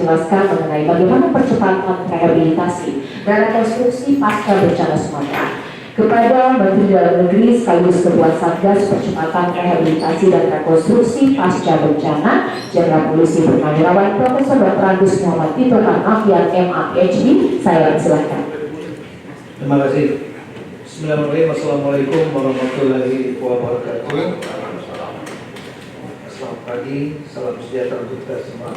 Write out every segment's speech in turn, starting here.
menjelaskan mengenai bagaimana percepatan rehabilitasi dan rekonstruksi pasca bencana Sumatera. Kepada Menteri Dalam Negeri sekaligus Ketua Satgas Percepatan Rehabilitasi dan Rekonstruksi Pasca Bencana, Jenderal Polisi Purnawirawan Profesor Dr. Agus Muhammad Tito Karnavian MA/PhD, saya silakan. Terima kasih. Bismillahirrahmanirrahim. Assalamualaikum warahmatullahi wabarakatuh. Selamat pagi, salam sejahtera untuk kita semua.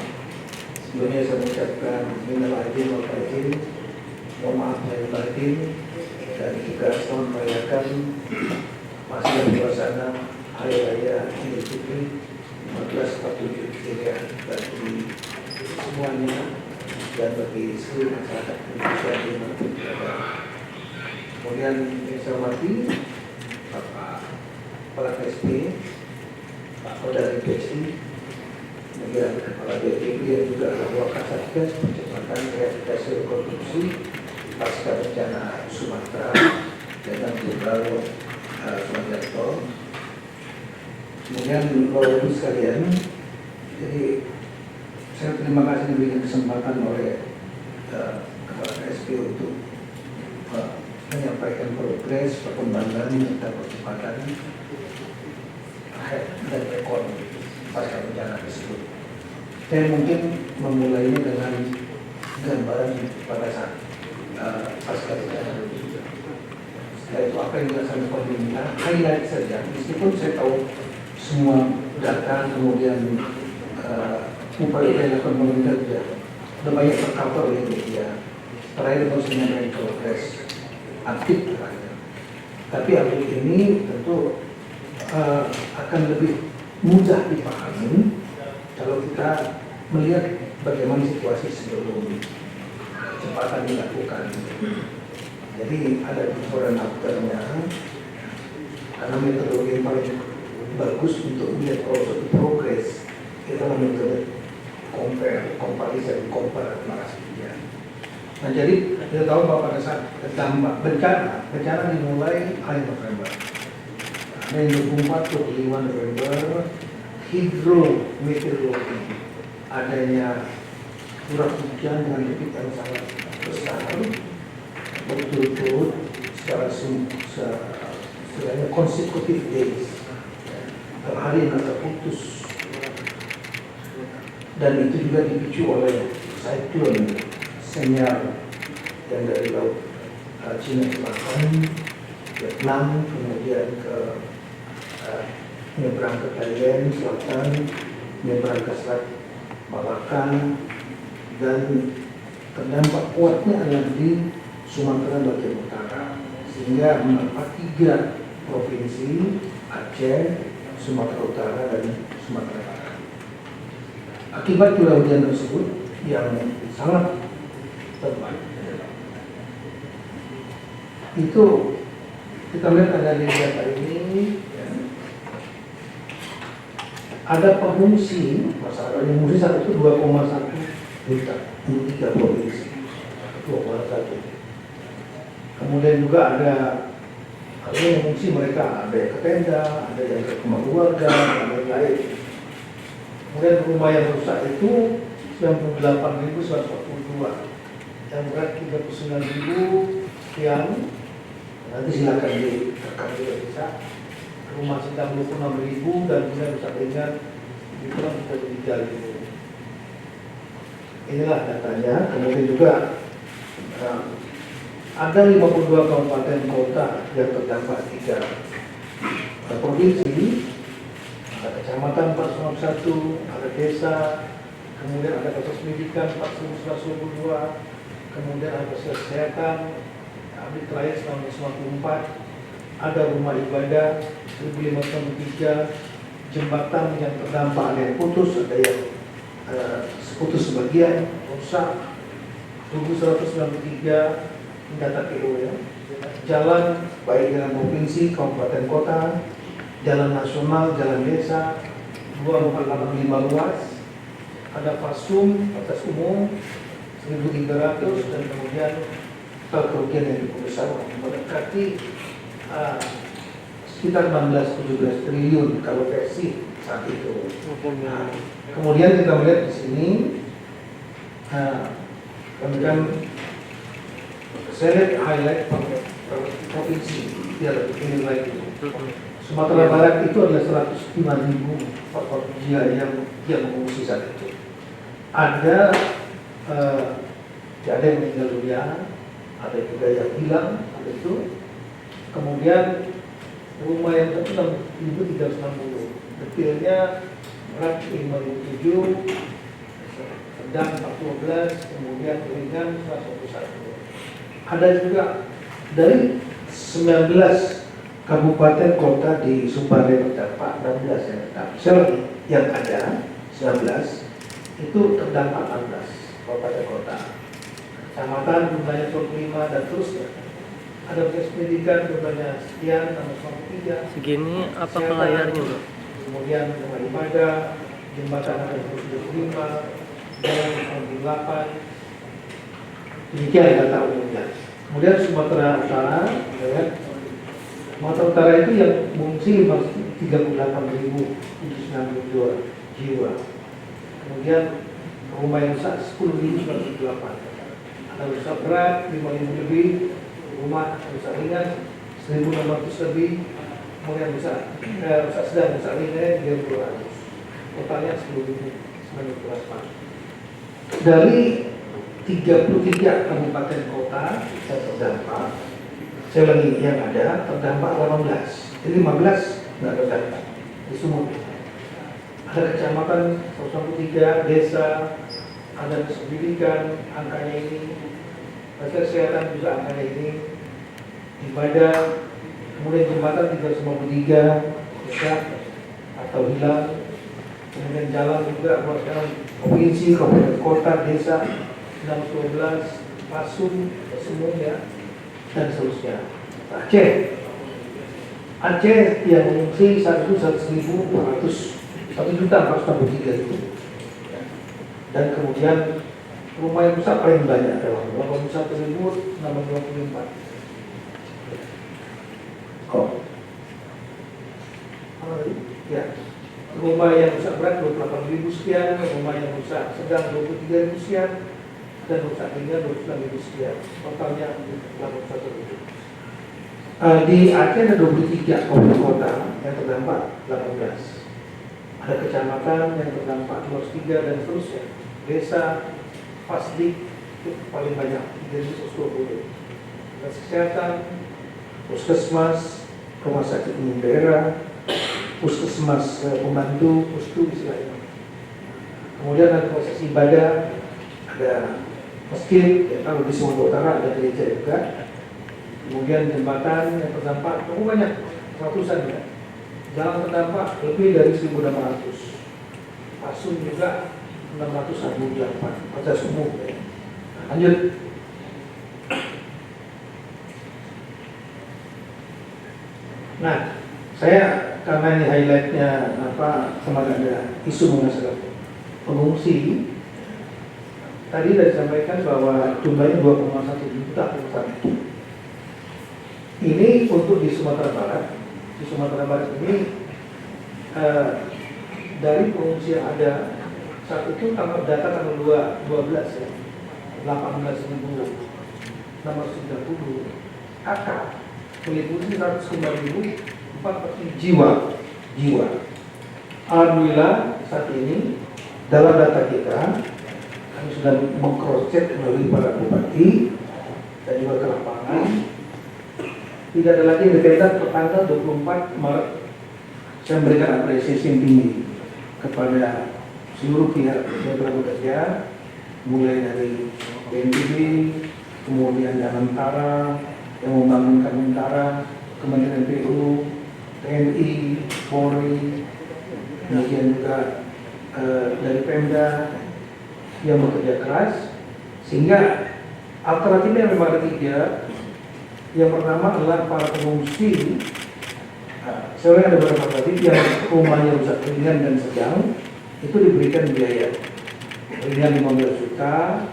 Sebelumnya saya mengucapkan minal aidin wal faizin, mohon maaf lahir batin, dan juga selamat merayakan masih dalam suasana Hari Raya Idul Fitri 1447 Hijriah bagi semuanya dan bagi seluruh masyarakat Indonesia di mana berada. Kemudian yang saya hormati Bapak Kepala KSP, Pak Kodari PSI, kemudian Kepala BPB yang juga Ketua Satgas Percepatan Rehabilitasi Rekonstruksi Pasca Bencana Sumatera dan Jenderal Sumaryanto. Kemudian Bapak Ibu sekalian, jadi saya terima kasih diberikan kesempatan oleh Kepala KSP untuk menyampaikan progres perkembangan tentang percepatan dan rekon pasca bencana tersebut. Saya mungkin memulainya dengan gambaran pada saat pasca bencana. Setelah itu apa yang dilaksanakan pemerintah, highlight saja. Meskipun saya tahu semua data, kemudian upaya yang dilakukan pemerintah sudah banyak tercover oleh media. Terakhir harus menyampaikan progres aktif terakhir. Tapi update ini tentu akan lebih mudah dipahami kalau kita melihat bagaimana situasi sebelum kecepatan dilakukan. Jadi ada before and after-nya, karena metodologi yang paling bagus untuk melihat progres kita metode compare, comparison, comparison. Nah, jadi kita tahu bahwa pada saat dampak bencana dimulai akhir November. Nah, 24-25 November, hidrometeorologi, adanya curah hujan dengan debit yang sangat besar, berturut-turut secara consecutive days, hari yang terputus, dan itu juga dipicu oleh cyclone senyal yang dari laut Cina Selatan, Vietnam, kemudian ke menyeberang ke Thailand Selatan, menyeberang ke Selat Malaka, dan terdampak kuatnya adalah di Sumatera bagian utara, sehingga menimpa 3 provinsi, Aceh, Sumatera Utara, dan Sumatera Barat. Akibat curah hujan tersebut yang sangat tepat, itu kita lihat ada di data ini ya, ada pengungsi masyarakat yang mengungsi saat itu 2,1 juta untuk 3 provinsi, 2,1. Kemudian juga ada kalau yang mengungsi mereka ada yang ke tenda, ada yang ke rumah keluarga, ada yang lain. Kemudian rumah yang rusak itu 98.142, yang berat 39.000 sekian. Nanti silakan direkam juga bisa. Rumah sedang 26.000 dan kemudian rusak ringan itu kan kita jadi dulu. Inilah datanya. Kemudian juga ada 52 kabupaten kota yang terdampak 3 provinsi, ada kecamatan 491, ada desa, kemudian ada fasilitas pendidikan 4.122, kemudian ada kesehatan, update terakhir 1994, ada rumah ibadah 1.503, jembatan yang terdampak ada yang putus, ada yang putus sebagian, rusak 1.193 data PO ya. Jalan baik dalam provinsi, kabupaten kota, jalan nasional, jalan desa 2485 luas, ada fasum batas umum 1.300, dan kemudian kerugian yang cukup besar mendekati sekitar 16-17 triliun kalau versi saat itu. Nah, kemudian kita melihat di sini Nah, kemudian saya lihat highlight per provinsi dia lebih tinggi lagi. Sumatera Barat itu adalah 105.000 pekerja yang mengungsi saat itu. Ada yang meninggal dunia, ada juga yang hilang, ada itu. Kemudian rumah yang satu 6.360, detailnya berat 5.007, sedang 14, kemudian ringan 101. Ada juga dari 19 kabupaten kota di Sumbar yang terdampak 16 yang terdampak. Yang ada 19 itu terdampak 16 kabupaten kota. Kecamatan jumlahnya 25 dan terusnya. Ada proses pendidikan jumlahnya sekian, 693. Segini apa ke layarnya, Bro? Kemudian rumah ibadah, jembatan ada 25, jalan 8. Demikian data umumnya. Kemudian Sumatera Utara, ya, Sumatera Utara itu yang mengungsi 38.792 jiwa. Kemudian rumah yang rusak 10.108. Ada rusak berat 5.000 lebih, rumah rusak ringan 1.600 lebih, kemudian rusak sedang, rusak ringan 3.200. Totalnya 10.900. Dari 33 kabupaten kota yang terdampak, saya lagi yang ada terdampak 18, jadi 15 nggak terdampak di Sumut. Ada kecamatan 193, desa, ada pendidikan, angkanya ini, kesehatan juga angkanya ini, ibadah, kemudian jembatan 353 rusak atau hilang, kemudian jalan juga ruas jalan provinsi, kabupaten kota, desa 612, Pasung, semuanya dan seterusnya. Aceh yang mengungsi 1.463 itu. Dan kemudian rumah yang rusak paling banyak adalah 81.624. Ya. Rumah yang rusak berat 28.000 sekian, rumah yang rusak sedang 23.000 sekian, dan rusak ringan 29.000 sekian. Totalnya 81.000. Di Aceh ada 23 kabupaten kota yang terdampak 18. Ada kecamatan yang terdampak 203 dan seterusnya. Desa, Pasdik itu paling banyak 320. Kesehatan, puskesmas, rumah sakit umum daerah, puskesmas pembantu, pustu istilahnya. Kemudian ada proses ibadah, ada masjid, ya, kalau di Sumatera Utara ada gereja juga. Kemudian jembatan yang terdampak cukup banyak, ratusan ya. Jalan terdampak lebih dari 1.600. Pasung juga 648, batas umum ya. Lanjut. Nah, saya karena ini highlightnya kemarin ada isu mengenai pengungsi. Tadi sudah disampaikan bahwa jumlahnya 2,1 juta perusahaan. Ini untuk di Sumatera Barat. Di Sumatera Barat ini dari pengungsi yang ada saat itu data tanggal 12 ya, 18.630 kakak meliputi 109.040 jiwa. Alhamdulillah saat ini dalam data kita kami sudah meng-cross check melalui para bupati dan juga ke lapangan. Tidak ada lagi indikator pertanggal 24 Maret. Saya memberikan apresiasi yang tinggi kepada seluruh pihak yang telah bekerja, mulai dari BNPB, kemudian Danantara, yang membangun Kementara, Kementerian PU, TNI, Polri, kemudian juga dari Pemda yang bekerja keras, sehingga alternatifnya memang ada 3. Yang pertama adalah para pengungsi. Saya ada beberapa alternatif yang rumahnya rusak ringan dan sedang, itu diberikan biaya ringan 15 juta,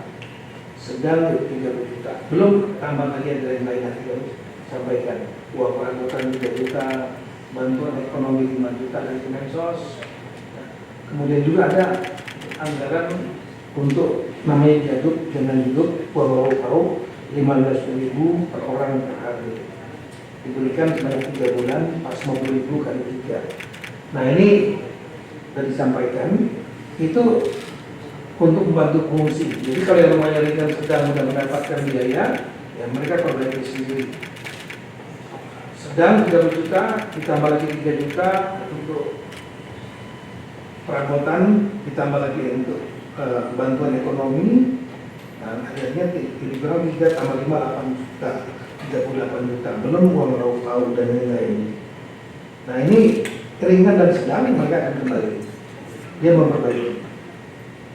sedang 30 juta. Belum tambah lagi ada yang lain nanti kami sampaikan. Uang perabotan 3 juta, bantuan ekonomi 5 juta dari Kemensos. Kemudian juga ada anggaran untuk namanya jaduk jangan hidup Purwoko 15.000 per orang per hari, diberikan sebanyak 3 bulan pas 50.000 kali 3. Nah ini sudah disampaikan itu untuk membantu pengungsi. Jadi kalau yang rumahnya ringan sedang sudah mendapatkan biaya, ya mereka perbaiki sendiri. Sedang 30 juta ditambah lagi 3 juta untuk perabotan, ditambah lagi untuk bantuan ekonomi. Nah, akhirnya lebih kurang 3 tambah 5 8 juta, 38 juta, belum uang lauk dan lain-lain. Nah ini ringan dan sedang mereka akan kembali, dia memperbaiki.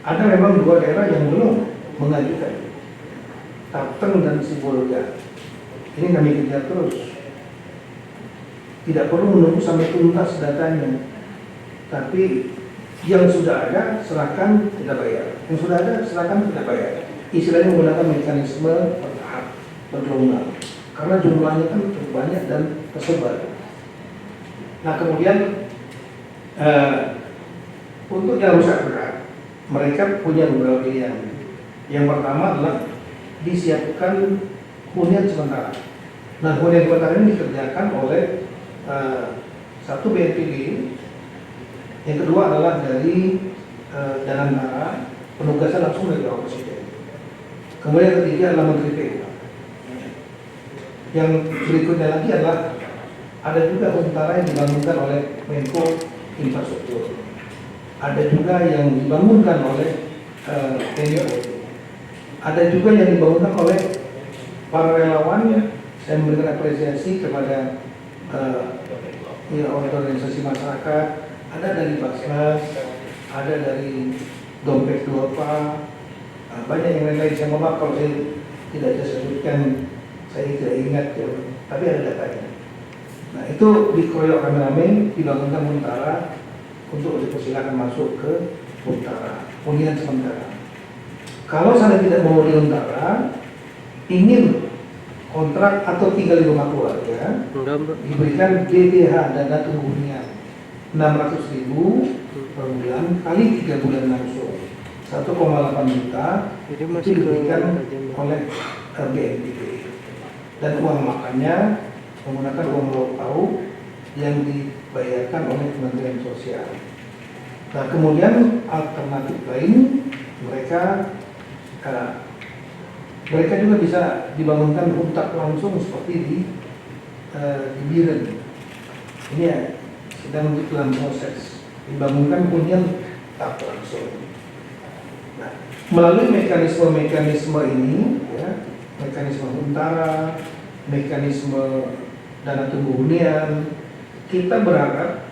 Ada memang 2 daerah yang belum mengajukan, Tapteng dan Sibolga. Ini kami kejar terus. Tidak perlu menunggu sampai tuntas datanya, tapi yang sudah ada serahkan tidak bayar, yang sudah ada serahkan tidak bayar. Istilahnya menggunakan mekanisme bertahap, bergelombang, karena jumlahnya kan cukup banyak dan tersebar. Nah kemudian untuk yang rusak berat, mereka punya beberapa pilihan. Yang pertama adalah disiapkan hunian sementara. Nah hunian sementara ini dikerjakan oleh satu BNPB, yang kedua adalah dari Danantara, penugasan langsung dari Bapak Presiden. Kemudian yang ketiga adalah Menteri PU. Yang berikutnya lagi adalah ada juga huntara yang dibangunkan oleh Menko Infrastruktur. Ada juga yang dibangunkan oleh TNI. Ada juga yang dibangunkan oleh para relawan. Saya memberikan apresiasi kepada organisasi masyarakat, ada dari Basnas, ada dari Dompet Duopa, banyak yang lain-lain. Saya mohon maaf kalau saya tidak bisa sebutkan, saya tidak ingat ya, tapi ada datanya. Nah itu dikeroyok rame-rame, dibangunkan huntara untuk dipersilakan masuk ke huntara, hunian sementara. Kalau saya tidak mau di huntara, ingin kontrak atau tinggal di rumah keluarga, diberikan DTH, dana tunggu hunian 600.000 per bulan kali 3 bulan langsung, 1,8 juta. Itu diberikan oleh BNPB, dan uang makannya menggunakan uang lauk yang dibayarkan oleh Kementerian Sosial. Nah kemudian alternatif lain, mereka juga bisa dibangunkan huntap langsung seperti di Biren. Ini ya, sedang dalam proses dibangunkan hunian tak langsung. Nah, melalui mekanisme ini, ya, mekanisme huntara, mekanisme dana tunggu hunian, kita berharap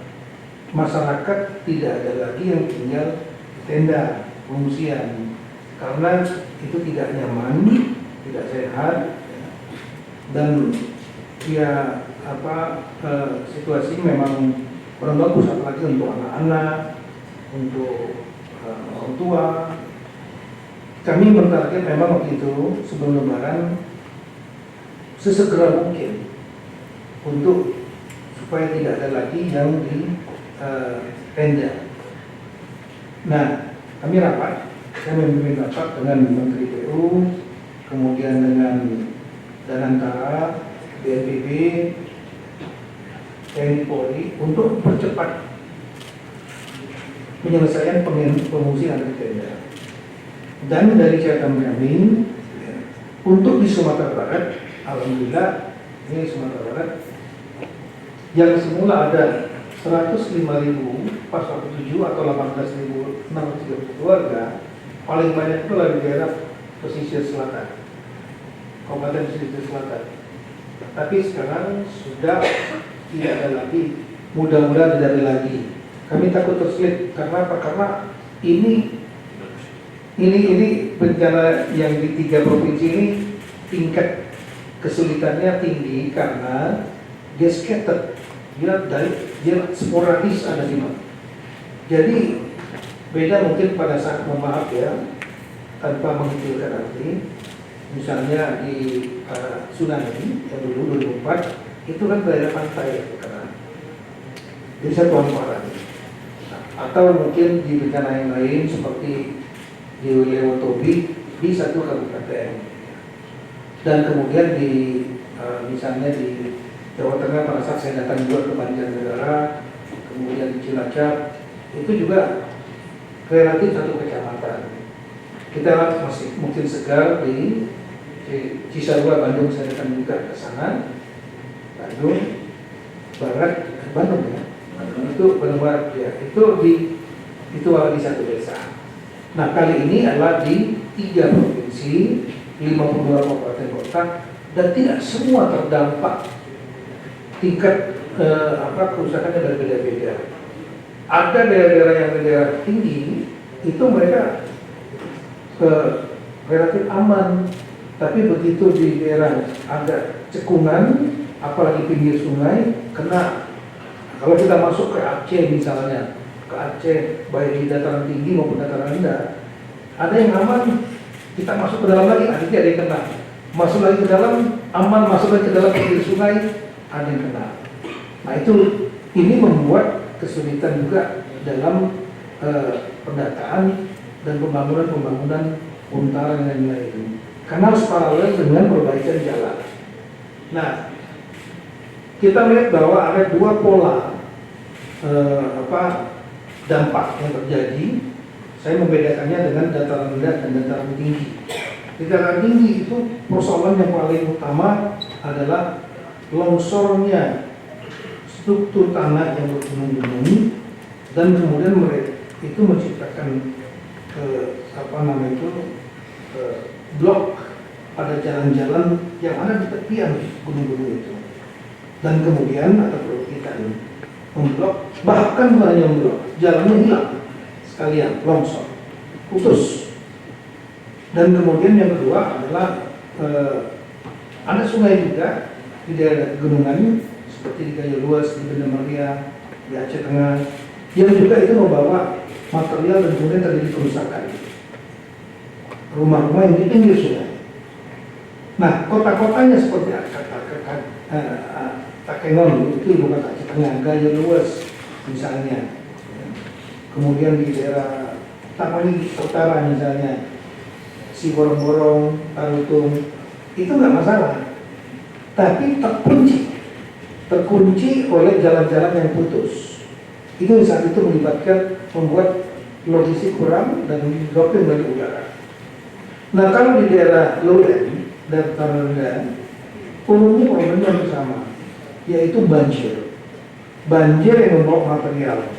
masyarakat tidak ada lagi yang tinggal tenda pengungsian, karena itu tidak nyaman, tidak sehat, dan ya situasi memang kurang bagus, apalagi untuk anak-anak, untuk orang tua. Kami bertarget memang waktu itu sebelum Lebaran sesegera mungkin untuk supaya tidak ada lagi yang di tenda. Nah, kami rapat. Saya memimpin rapat dengan Menteri PU, kemudian dengan Danantara, BNPB, TNI Polri untuk percepat penyelesaian pengungsi yang ada di tenda. Dan dari catatan kami, ya, untuk di Sumatera Barat, alhamdulillah ini Sumatera Barat yang semula ada 105.000 pas waktu 7 atau 18.630 keluarga, paling banyak itu di daerah pesisir selatan, Kabupaten Pesisir Selatan. Tapi sekarang sudah tidak ada lagi, mudah-mudahan tidak ada lagi. Kami takut terselip karena apa? Karena ini bencana yang di 3 provinsi ini tingkat kesulitannya tinggi karena dia scattered, dia sporadis ada di mana. Jadi beda mungkin pada saat, mohon maaf ya, tanpa mengecilkan arti, misalnya di tsunami yang dulu 2004 itu kan daerah pantai karena jadi satu hamparan. Atau mungkin di bencana yang lain seperti di Lewotobi di satu kabupaten. Dan kemudian di misalnya di Jawa Tengah pada saat saya datang juga ke Banjarnegara, kemudian di Cilacap, itu juga relatif satu kecamatan. Kita masih mungkin segar di Cisarua, Bandung, saya datang juga ke sana. Bandung Barat, Bandung ya, itu Bandung Barat ya, itu ada di satu desa. Nah kali ini adalah di 3 provinsi, 52 kabupaten kota, dan tidak semua terdampak. Tingkat kerusakannya berbeda-beda. Ada daerah-daerah yang daerah tinggi itu mereka relatif aman, tapi begitu di daerah agak cekungan, apalagi pinggir sungai, kena. Kalau kita masuk ke Aceh misalnya, ke Aceh baik di dataran tinggi maupun dataran rendah, ada yang aman, kita masuk ke dalam lagi, akhirnya ada yang kena. Masuk lagi ke dalam, aman, masuk lagi ke dalam pinggir sungai, ada yang kena. Nah itu, ini membuat kesulitan juga dalam pendataan dan pembangunan untaran dan lain-lain. Karena harus paralel dengan perbaikan jalan. Nah, kita melihat bahwa ada 2 pola dampak yang terjadi. Saya membedakannya dengan dataran rendah dan dataran tinggi. Di dataran tinggi itu persoalan yang paling utama adalah longsornya struktur tanah yang bergunung-gunung, dan kemudian mereka itu menciptakan blok pada jalan-jalan yang ada di tepian gunung-gunung itu, dan kemudian ada perbukitan memblok, bahkan bukan hanya memblok, jalannya hilang sekalian, longsor, putus. Dan kemudian yang kedua adalah ada sungai juga di daerah gunungan seperti di Gayo Luas, di Banda Maria, di Aceh Tengah, yang juga itu membawa material dan kemudian terjadi kerusakan rumah-rumah yang di pinggir sungai. Nah, kota-kotanya seperti Takengon, itu ibu kota Aceh Tengah, Gayo Luas misalnya, kemudian di daerah Tapanuli Utara misalnya, Siborong-borong, Tarutung, itu nggak masalah, tapi terkunci oleh jalan-jalan yang putus. Itu saat itu membuat logistik kurang dan droping dari udara. Nah kalau di daerah lowland dan rendah, umumnya problemnya yang sama, yaitu banjir. Banjir yang membawa material,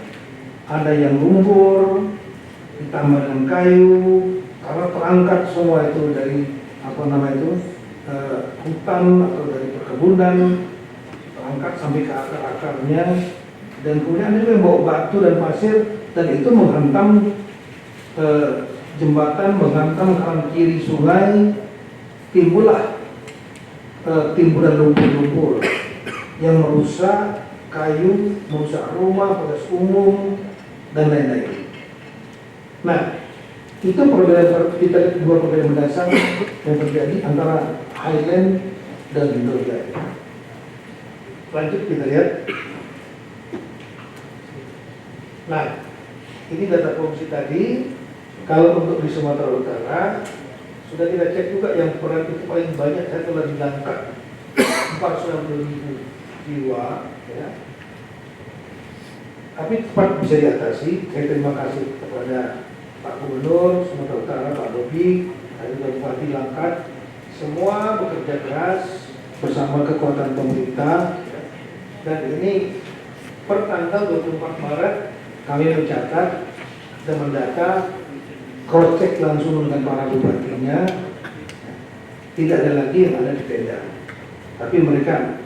ada yang lumpur ditambah dengan kayu, karena terangkat semua itu dari hutan atau dari perkebunan, terangkat sampai ke akar-akarnya, dan kemudian ada juga yang bawa batu dan pasir, dan itu menghantam jembatan, menghantam kanan kiri sungai, timbullah timbunan lumpur-lumpur yang merusak kayu, merusak rumah, fasilitas umum, dan lain-lain. Nah, itu perbedaan, kita lihat 2 perbedaan mendasar yang terjadi antara highland dan lowland. Lanjut kita lihat. Nah, ini data provinsi tadi. Kalau untuk di Sumatera Utara sudah kita cek juga yang peran itu paling banyak, saya telah diangkat 490.000 jiwa, ya. Tapi cepat bisa diatasi. Saya terima kasih kepada Pak Gubernur Sumatera Utara, Pak Bobi, dan Bupati Langkat, semua bekerja keras bersama kekuatan pemerintah, dan ini per tanggal 24 Maret kami mencatat dan mendata, cross check langsung dengan para bupatinya, tidak ada lagi yang ada di tenda, tapi mereka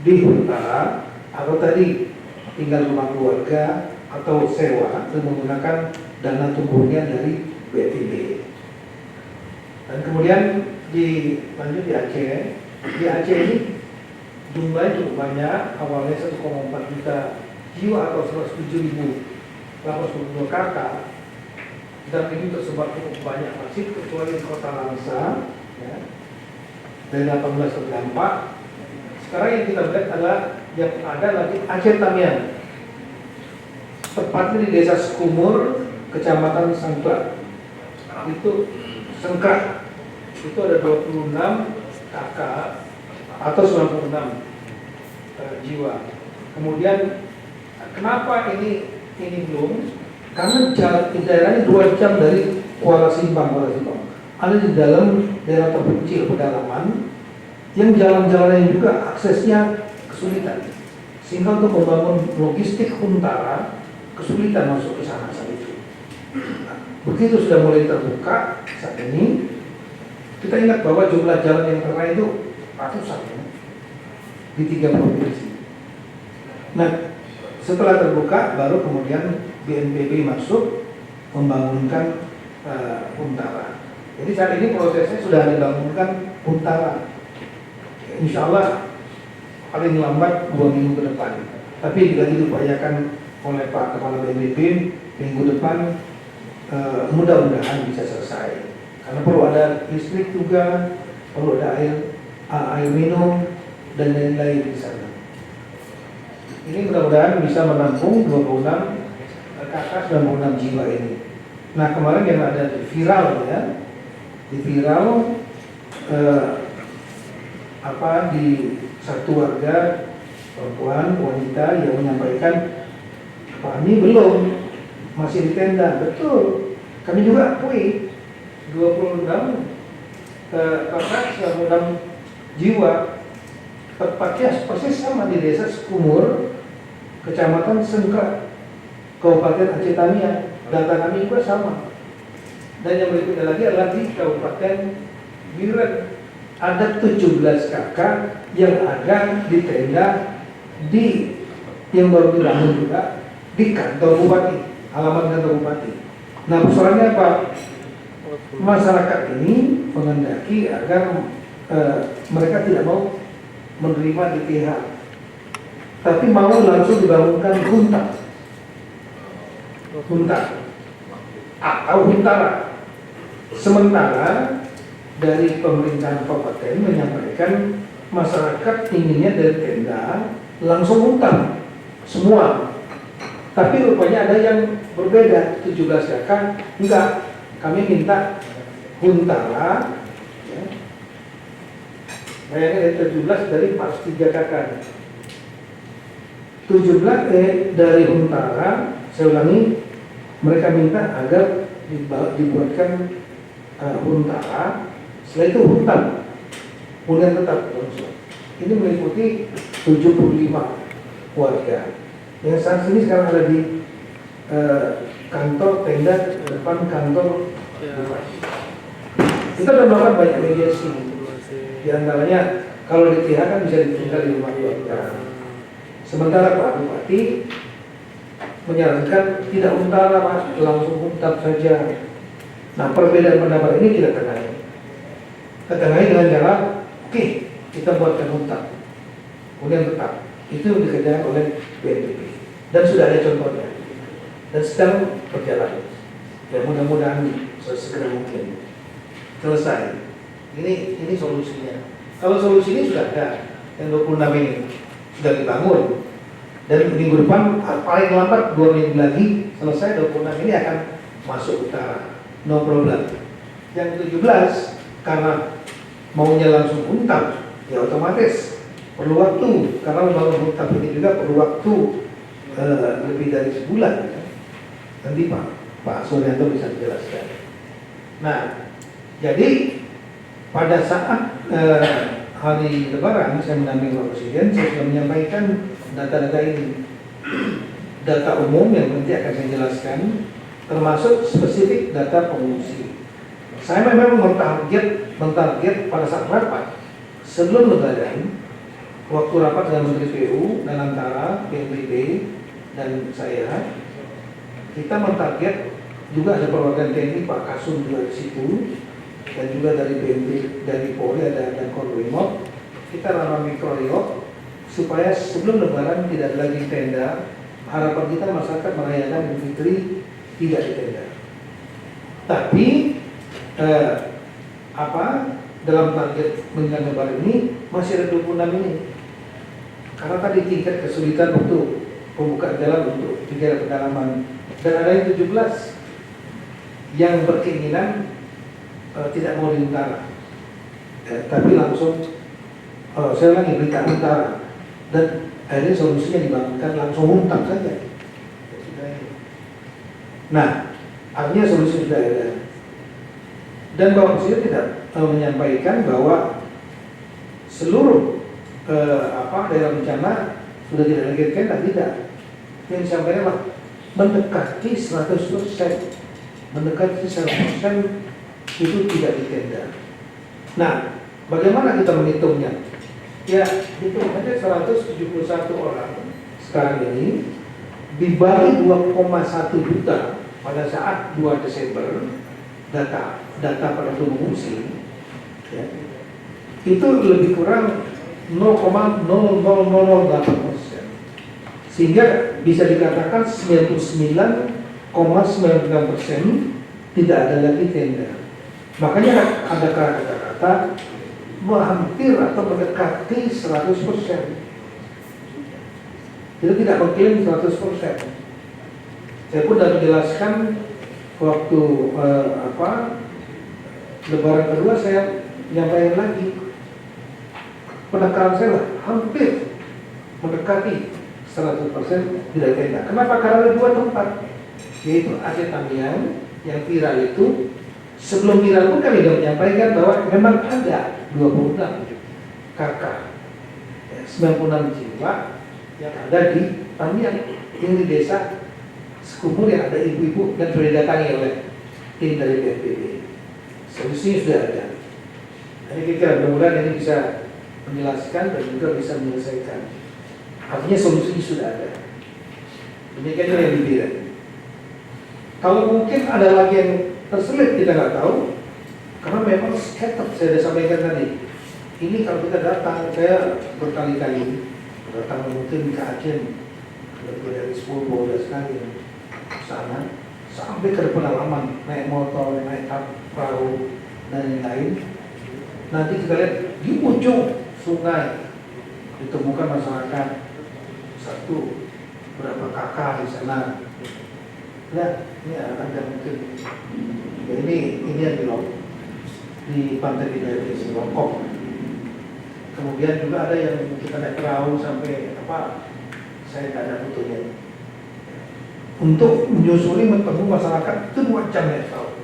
di utara atau tadi tinggal rumah keluarga atau sewa dan menggunakan dana tumbuhnya dari BPD. Dan kemudian lanjut di Aceh. Di Aceh ini jumlahnya cukup banyak, awalnya 1,4 juta jiwa atau 107.822 kakak, dan ini tersebar cukup banyak masjid kecuali kota Langsa, ya, dari 18 terdampak. Sekarang yang kita lihat adalah yang ada lagi Aceh Tamiang, tepatnya di Desa Sekumur, Kecamatan Sangklat. itu sengkak. Itu ada 26 kakak atau 96 jiwa. Kemudian kenapa ini belum? Karena daerahnya 2 jam dari Kuala Simpang. Ada di dalam daerah terpencil pedalaman yang jalan-jalannya juga aksesnya kesulitan. Sehingga untuk membangun logistik huntara kesulitan masuk ke sana saat itu. Nah, begitu sudah mulai terbuka saat ini, kita ingat bahwa jumlah jalan yang terkena itu ratusan ya, di 3 provinsi. Nah, setelah terbuka baru kemudian BNPB masuk membangunkan huntara. Jadi saat ini prosesnya sudah dibangunkan huntara. Insya Allah paling lambat 2 minggu ke depan. Tapi lagi diupayakan oleh Pak Kepala BNPB minggu depan, mudah-mudahan bisa selesai. Karena perlu ada listrik juga, perlu ada air minum dan lain-lain di sana. Ini mudah-mudahan bisa menampung 26 kakak 96 jiwa ini. Nah, kemarin yang ada di viral ya, di satu warga perempuan wanita yang menyampaikan, kami belum, masih di tenda. Betul, kami juga akui 26 kakak 96 jiwa tepatnya persis sama di desa Sekumur, Kecamatan Sengkak, Kabupaten Aceh Tamiang. Data kami juga sama. Dan yang berikutnya lagi adalah di Kabupaten Biren. Ada 17 kakak yang ada di tenda yang baru dibangun juga di kantor bupati, halaman kantor bupati. Nah, persoalannya apa? Masyarakat ini menghendaki agar mereka tidak mau menerima DPH, tapi mau langsung dibangunkan huntara atau huntara. Sementara dari pemerintahan kabupaten menyampaikan masyarakat inginnya dari tenda langsung hutan semua. Tapi rupanya ada yang berbeda, 17 kakak enggak, kami minta huntara ya. Bayangkan ada 17 dari 43 kakak, 17 dari huntara. Saya ulangi, mereka minta agar dibuatkan huntara, setelah itu hutan hunian tetap. Ini meliputi 75 warga yang saat ini sekarang ada di kantor tenda depan kantor bupati. Kita sudah melakukan banyak mediasi, di antaranya kalau di PH kan bisa ditinggal di rumah keluarga. Sementara Pak Bupati menyarankan tidak huntara Mas, langsung huntap saja. Nah, perbedaan pendapat ini kita tengahi dengan cara oke, kita buatkan huntap kemudian tetap. Itu dikerjakan oleh BNPB dan sudah ada contohnya dan sedang berjalan. Ya, mudah-mudahan segera mungkin selesai. Ini solusinya. Kalau solusi ini sudah ada, yang 26 ini sudah dibangun, dan minggu depan paling lambat 2 minggu lagi selesai 26 ini akan masuk utara, no problem. Yang 17 karena maunya langsung huntap, ya otomatis perlu waktu, karena membangun huntap ini juga perlu waktu lebih dari sebulan. Nanti Pak Suryanto bisa menjelaskan. Nah, jadi pada saat hari Lebaran saya mendampingi Pak Presiden, saya sudah menyampaikan data-data ini, data umum yang nanti akan saya jelaskan, termasuk spesifik data pengungsi. Saya memang mentarget pada saat rapat sebelum Lebaran, waktu rapat dengan Menteri PU dan antara BNPB dan saya, kita mentarget juga ada perwakilan TNI, Pak Kasum juga di situ, dan juga dari BNPB, dari Polri ada dan Korwimob. Kita ramah mikroreok supaya sebelum Lebaran tidak ada lagi tenda. Harapan kita masyarakat merayakan Idul Fitri tidak di tenda. Tapi dalam target menjelang Lebaran ini masih ada 26 ini. Karena tadi tingkat kesulitan untuk pembukaan jalan untuk daerah pedalaman, dan ada yang 17 yang berkeinginan tidak mau di utara, tapi langsung saya lagi berita utara, dan akhirnya solusinya dibangunkan langsung muntah saja. Nah, artinya solusi sudah ada. Dan Bapak Presiden tidak menyampaikan bahwa seluruh daerah bencana sudah tidak lagi tenda, tidak. Yang disampaikan adalah mendekati 100%, mendekati 100% itu tidak di tenda. Nah, bagaimana kita menghitungnya? Ya, hitung aja 171 orang sekarang ini dibagi 2,1 juta pada saat 2 Desember data pada pengungsi, ya, itu lebih kurang 0,0008%, sehingga bisa dikatakan 99,99% tidak ada lagi tenda. Makanya ada kata-kata hampir atau mendekati 100%. Itu tidak mengklaim 100%. Saya pun sudah menjelaskan waktu Lebaran kedua, saya menyampaikan lagi penekanan saya lah, hampir mendekati 100% tidak tenda. Kenapa? Karena ada 2 tempat, yaitu Aceh Tamiang yang viral itu. Sebelum viral pun kami sudah menyampaikan bahwa memang ada 26 kakak, 96 jiwa yang ada di Tamiang, ini di desa Sekumur yang ada ibu-ibu dan sudah didatangi oleh tim dari BNPB. Solusinya sudah ada. Jadi kita mudah-mudahan ini bisa menjelaskan dan juga bisa menyelesaikan. Artinya solusinya sudah ada. Demikian juga yang dibilang. Kalau mungkin ada lagi yang tersulit, kita nggak tahu, karena memang scattered. Saya sudah sampaikan tadi. Ini kalau kita datang, saya berkali-kali datang mungkin ke Aceh, lebih dari 10-12 kali sana, sampai ke pedalaman, naik motor, naik perahu dan lain-lain. Nanti kita lihat di ujung sungai ditemukan masyarakat berapa kakak di sana. Ya, ini ada mungkin. Ya, ini yang di pantai di Longkok. Kemudian juga ada yang kita naik perahu sampai saya tidak ada fotonya. Untuk menyusuri bertemu masyarakat itu 2 jam ya, tahu.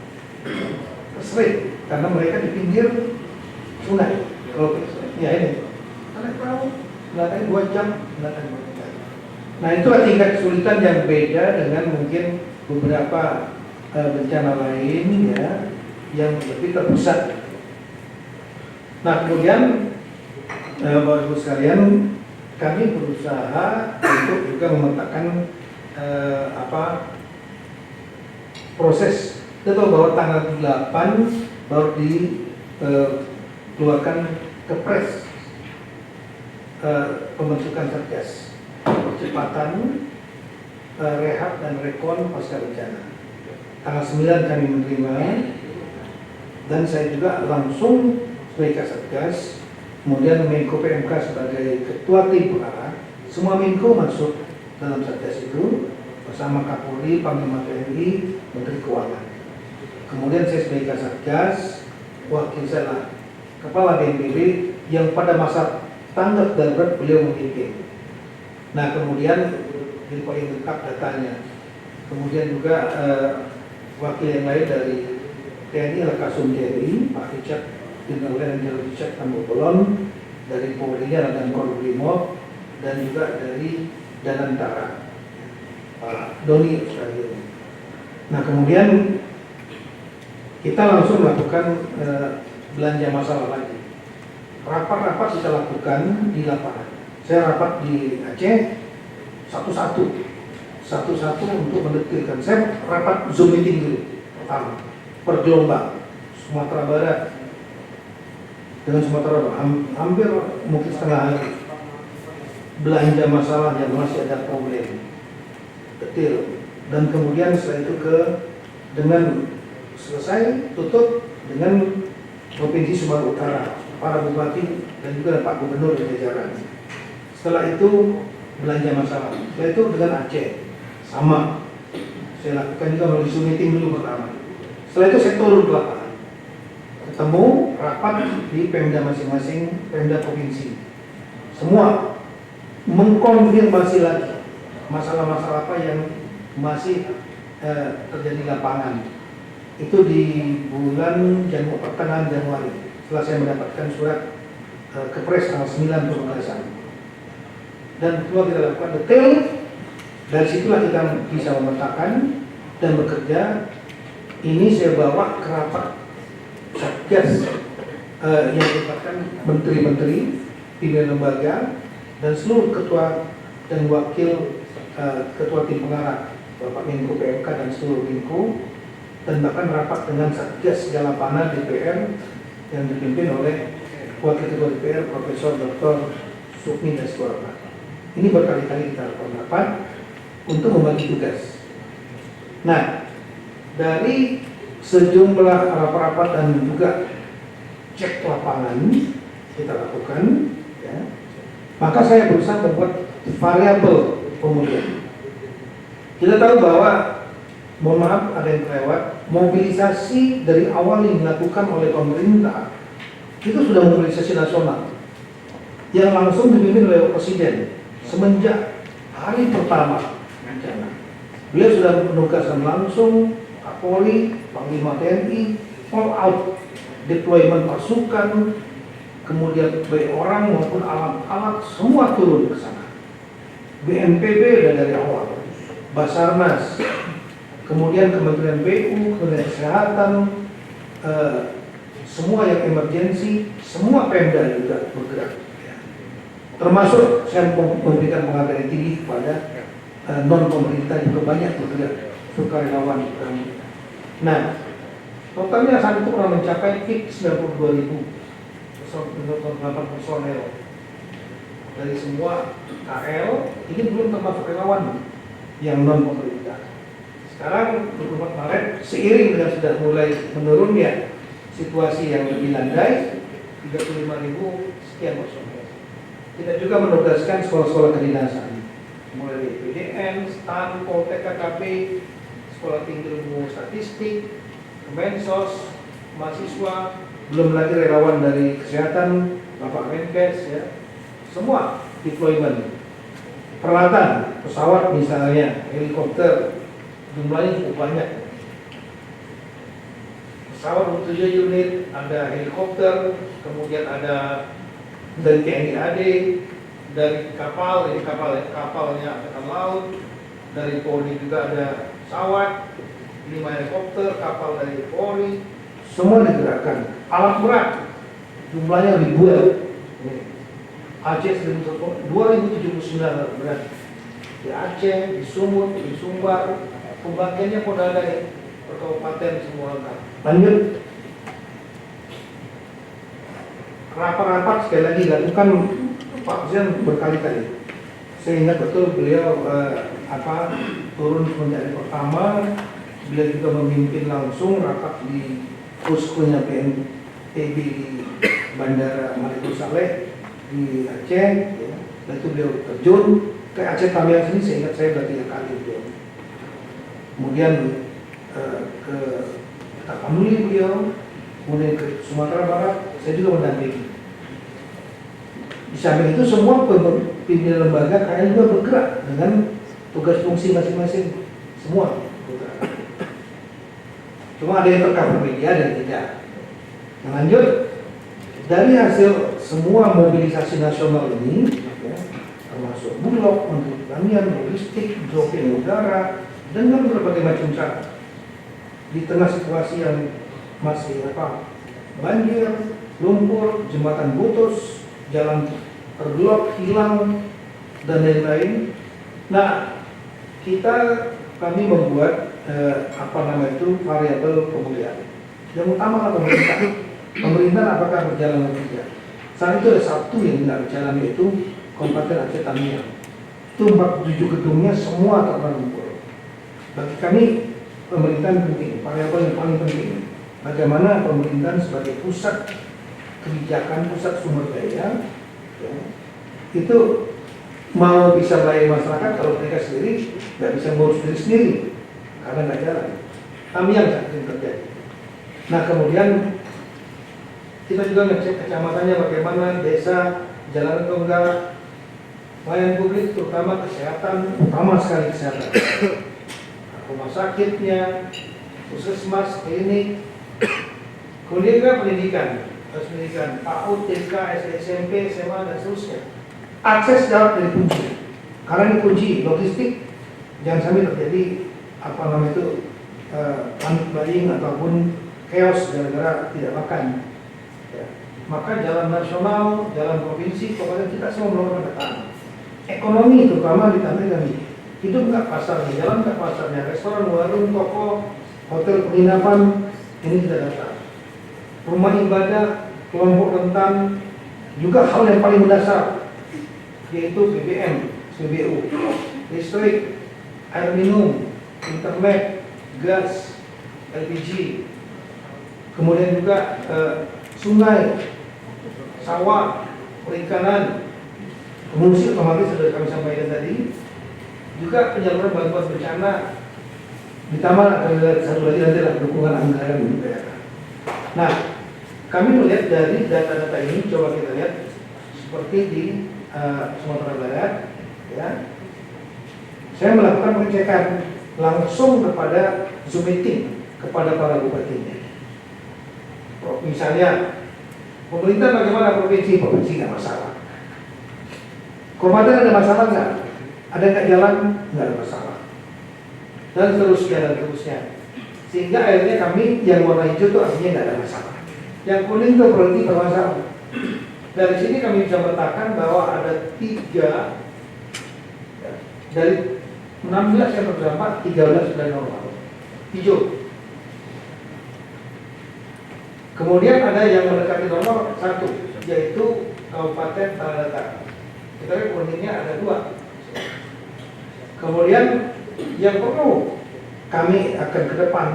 Sering, karena mereka di pinggir sungai. Kalau ya ini, naik perahu, belakangnya 2 jam, belakangnya 2 jam. Nah, itulah tingkat kesulitan yang beda dengan mungkin beberapa bencana lain, ya, yang lebih terpusat. Nah, kemudian Bapak Ibu sekalian, kami berusaha untuk juga memetakan proses. Kita tahu bahwa tanggal 8 baru dikeluarkan kepres pembentukan Satgas percepatan rehab dan rekon pasca bencana. Tanggal 9 kami menerima, dan saya juga langsung sebagai Kasatgas, kemudian Menko PMK sebagai ketua tim pengarah, semua Menko masuk dalam Satgas itu bersama Kapolri, Panglima TNI, Menteri Keuangan. Kemudian saya sebagai Kasatgas, wakil saya Kepala BNPB yang pada masa tanggap darurat beliau memimpin. Nah, kemudian ini paling lengkap datanya. Kemudian juga wakil yang lain dari TNI Al-Kasum TNI, Pak Richard Jenderal Richard Tambobolon, dari Polri dan Korubrimob, dan juga dari Danantara, Pak Doni Australia. Nah, kemudian kita langsung melakukan belanja masalah lagi. Rapat-rapat kita lakukan di lapangan. Saya rapat di Aceh satu-satu untuk mendetilkan. Saya rapat Zoom meeting dulu pertama per gelombang, Sumatera Barat dengan Sumatera Barat hampir mungkin setengah hari. Belanja masalah yang masih ada problem detail, dan kemudian setelah itu dengan selesai tutup dengan Provinsi Sumatera Utara, para bupati dan juga Pak Gubernur dan jajaran. Setelah itu belanja masalah. Setelah itu dengan Aceh sama, saya lakukan juga melalui meeting dulu pertama. Setelah itu saya turun ke lapangan. ketemu rapat di Pemda masing-masing, Pemda provinsi. Semua mengkonfirmasi lagi masalah-masalah apa yang masih terjadi di lapangan. Itu di bulan pertengahan Januari, setelah saya mendapatkan surat Kepres tanggal 9 penugasan. Dan keluar kita lakukan detail, dari situlah kita bisa memetakan dan bekerja. Ini saya bawa ke rapat Satgas yang merupakan menteri-menteri, pimpinan lembaga, dan seluruh ketua dan wakil ketua tim pengarah, Bapak Menko PMK dan seluruh Menko, dan bahkan rapat dengan Satgas Lapangan DPR yang dipimpin oleh Wakil Ketua DPR Profesor Dr. Sukmi Dasko. Ini berkali-kali kita lakukan rapat untuk membagi tugas. Nah, dari sejumlah rapat-rapat dan juga cek lapangan kita lakukan, ya, maka saya berusaha membuat variabel pemulihan. Kita tahu bahwa, mohon maaf ada yang kelewat, mobilisasi dari awal yang dilakukan oleh pemerintah itu sudah mobilisasi nasional yang langsung dipimpin oleh Presiden semenjak hari pertama bencana. Beliau sudah menugaskan langsung Kapolri, Panglima TNI, all out deployment pasukan, kemudian baik orang maupun alat-alat semua turun ke sana. BNPB dari awal, Basarnas, kemudian Kementerian PU, Kementerian Kesehatan, semua yang emergensi, semua Pemda juga bergerak. Termasuk saya memberikan penghargaan tinggi kepada non pemerintah juga banyak bergerak, sukarelawan. Nah, totalnya saat itu pernah mencapai peak 92.000 personel dari semua KL. Ini belum termasuk relawan yang non pemerintah. Sekarang 24 Maret seiring dengan sudah mulai menurunnya situasi yang lebih landai, 35.000 sekian personel. Kita juga menugaskan sekolah-sekolah kedinasan, mulai dari PDN, STAN, Poltek, KKP, Sekolah Tinggi Ilmu Statistik, Kemensos, mahasiswa, belum lagi relawan dari kesehatan, Bapak Menkes, ya, semua deployment. Peralatan, pesawat misalnya, helikopter, jumlahnya cukup banyak. Pesawat 7 unit, ada helikopter, kemudian ada dari TNI AD, dari kapal, ini kapalnya Angkatan Laut, dari Polri juga ada pesawat, 5 helikopter, kapal dari Polri, semua digerakkan. Alat berat, jumlahnya ribuan. Aceh 2079 alat berat. Di Aceh, di Sumut, di Sumbar, pembagiannya pada ada per kabupaten semua lengkap. Lanjut. Rapat-rapat sekali lagi dilakukan Pak Presiden berkali-kali. Saya ingat betul beliau turun menjadi pertama. Beliau juga memimpin langsung rapat di poskonya BNPB di Bandara Malikul Saleh di Aceh. Ya. Dan itu beliau terjun ke Aceh Tamiang sini. Saya ingat saya sudah 3 kali beliau. Kemudian ke Tapanuli beliau, kemudian ke Sumatera Barat. Saya juga mendampingi. Di samping itu semua pimpinan lembaga KL juga bergerak dengan tugas fungsi masing-masing. Semua bergerak. Cuma ada yang tercover media dan tidak. Nah, lanjut, dari hasil semua mobilisasi nasional ini, ya, termasuk Bulog, Menteri Pertanian, Logistik, Dropping Udara, dengan berbagai macam cara, di tengah situasi yang masih banjir, lumpur, jembatan putus, jalan terblok, hilang, dan lain-lain. Nah, kami membuat variabel pemulihan. Yang utama adalah pemerintah. Pemerintah apakah berjalan atau tidak? Saat itu ada satu yang tidak berjalan, yaitu Kabupaten Aceh Tamiang. Itu 47 gedungnya semua terkena lumpur. Bagi kami, pemerintahan penting, variabel yang paling penting. Bagaimana pemerintahan sebagai pusat kebijakan, pusat sumber daya, ya, itu mau bisa melayani masyarakat kalau mereka sendiri nggak bisa ngurus diri sendiri karena nggak jalan. Tamiang yang terjadi. Nah, kemudian Kita juga ngecek kecamatannya bagaimana, desa, jalan atau enggak, pelayanan publik terutama kesehatan, utama sekali kesehatan. Rumah sakitnya, puskesmas, klinik, kemudian juga pendidikan, PAUD, TK, SD, SMP, SMA, dan seterusnya. Akses dapat dari kunci, karena ini kunci logistik, jangan sampai terjadi panik buying ataupun chaos gara-gara tidak makan. Ya. Maka jalan nasional, jalan provinsi, kabupaten kita semua melakukan pendataan. Ekonomi terutama ditampilkan hidup nggak pasarnya, jalan nggak pasarnya, restoran, warung, toko, hotel, penginapan, ini kita data. Rumah ibadah, kelompok rentan, juga hal yang paling mendasar, yaitu BBM, SPBU, listrik, air minum, internet, gas, LPG, kemudian juga sungai, sawah, perikanan, pengungsi otomatis sudah kami sampaikan tadi, juga penyaluran bantuan bencana, ditambah satu lagi nanti adalah dukungan anggaran juga. Nah, kami melihat dari data-data ini, coba kita lihat seperti di Sumatera Barat, ya. Saya melakukan pengecekan langsung kepada Zoom meeting kepada para bupatinya. Misalnya, pemerintah bagaimana provinsi nggak masalah. Kabupaten ada masalah nggak? Ada nggak jalan? Nggak ada masalah. Dan seterusnya. Sehingga akhirnya kami yang warna hijau itu artinya nggak ada masalah. Yang kuning itu berarti bermasalah. Dari sini kami bisa meletakkan bahwa ada 3 dari 16 yang terdampak, 13 sudah normal, hijau. Kemudian ada yang mendekati normal 1, yaitu Kabupaten Tanah Datar. Kita lihat kuningnya ada 2. Kemudian yang perlu kami akan ke depan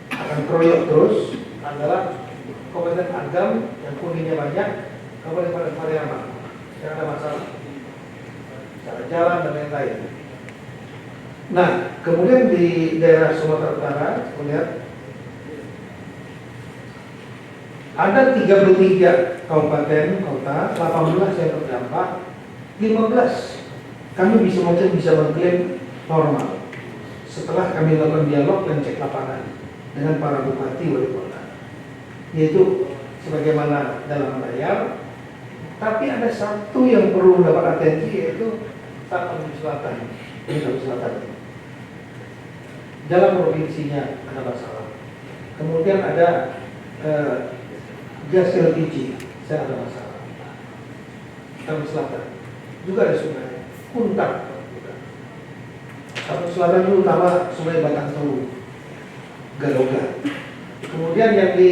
akan proyek terus adalah Kabupaten Agam yang kuningnya banyak, Kabupaten Pariaman yang ada masalah, cara jalan dan lain-lain. Nah, kemudian di daerah Sumatera Utara, lihat ada 33 kabupaten kota, 18 yang terdampak, 15 kami bisa mengklaim normal setelah kami lakukan dialog dan cek lapangan dengan para bupati wali kota, yaitu sebagaimana dalam layar. Tapi ada satu yang perlu mendapat atensi, yaitu Tapanuli Selatan. Ini Selatan. Dalam provinsinya ada masalah. Kemudian ada gas LPG, saya ada masalah. Tapanuli Selatan juga ada sungai Kuntar. Tapanuli Selatan itu utama Sungai Batang Toru, Galoga. Kemudian yang di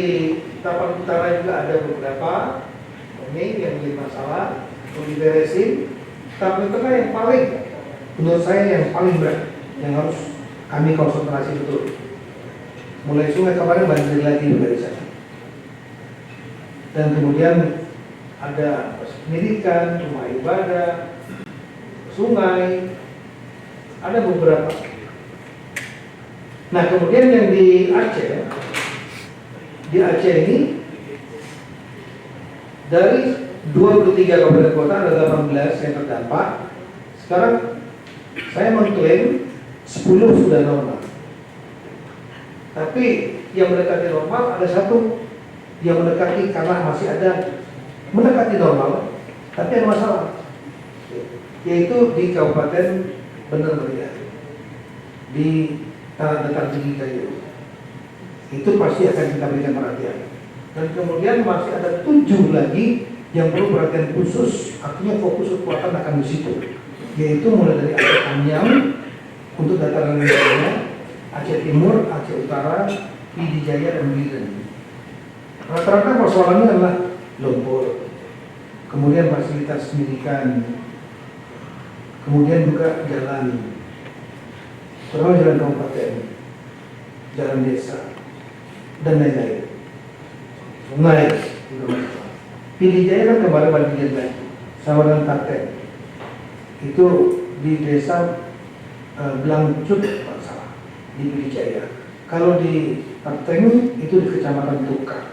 Tapanuli Utara juga ada beberapa ini yang menjadi masalah, perlu diberesin. Tapi tengah yang paling, menurut saya yang paling berat, yang harus kami konsentrasi betul. Mulai sungai kemarin banjir lagi dari sana. Dan kemudian ada pendidikan, rumah ibadah, sungai, ada beberapa. Nah, kemudian yang di Aceh ini dari 23 kabupaten kota ada 18 yang terdampak. Sekarang saya mengklaim 10 sudah normal. Tapi yang mendekati normal ada 1 yang mendekati, karena masih ada mendekati normal, tapi ada masalah, yaitu di Kabupaten Bener Meriah, di Tanah Datar Tinggi Kayu. Itu pasti akan kita berikan perhatian. Dan kemudian masih ada 7 lagi yang perlu perhatian khusus, artinya fokus kekuatan akan di situ, yaitu mulai dari Aceh Anyam untuk dataran rendah, Aceh Timur, Aceh Utara, Pidi Jaya, dan Biren. Rata-rata persoalannya adalah lumpur, kemudian fasilitas pendidikan, kemudian juga jalan, terutama jalan kabupaten, jalan desa, dan lain-lain. Sungai juga masalah. Pidi Jaya kan kemarin banjir lagi, sama dengan Klaten. Itu di desa Blangcut masalah di Pidi Jaya. Kalau di Klaten itu di Kecamatan Tukar.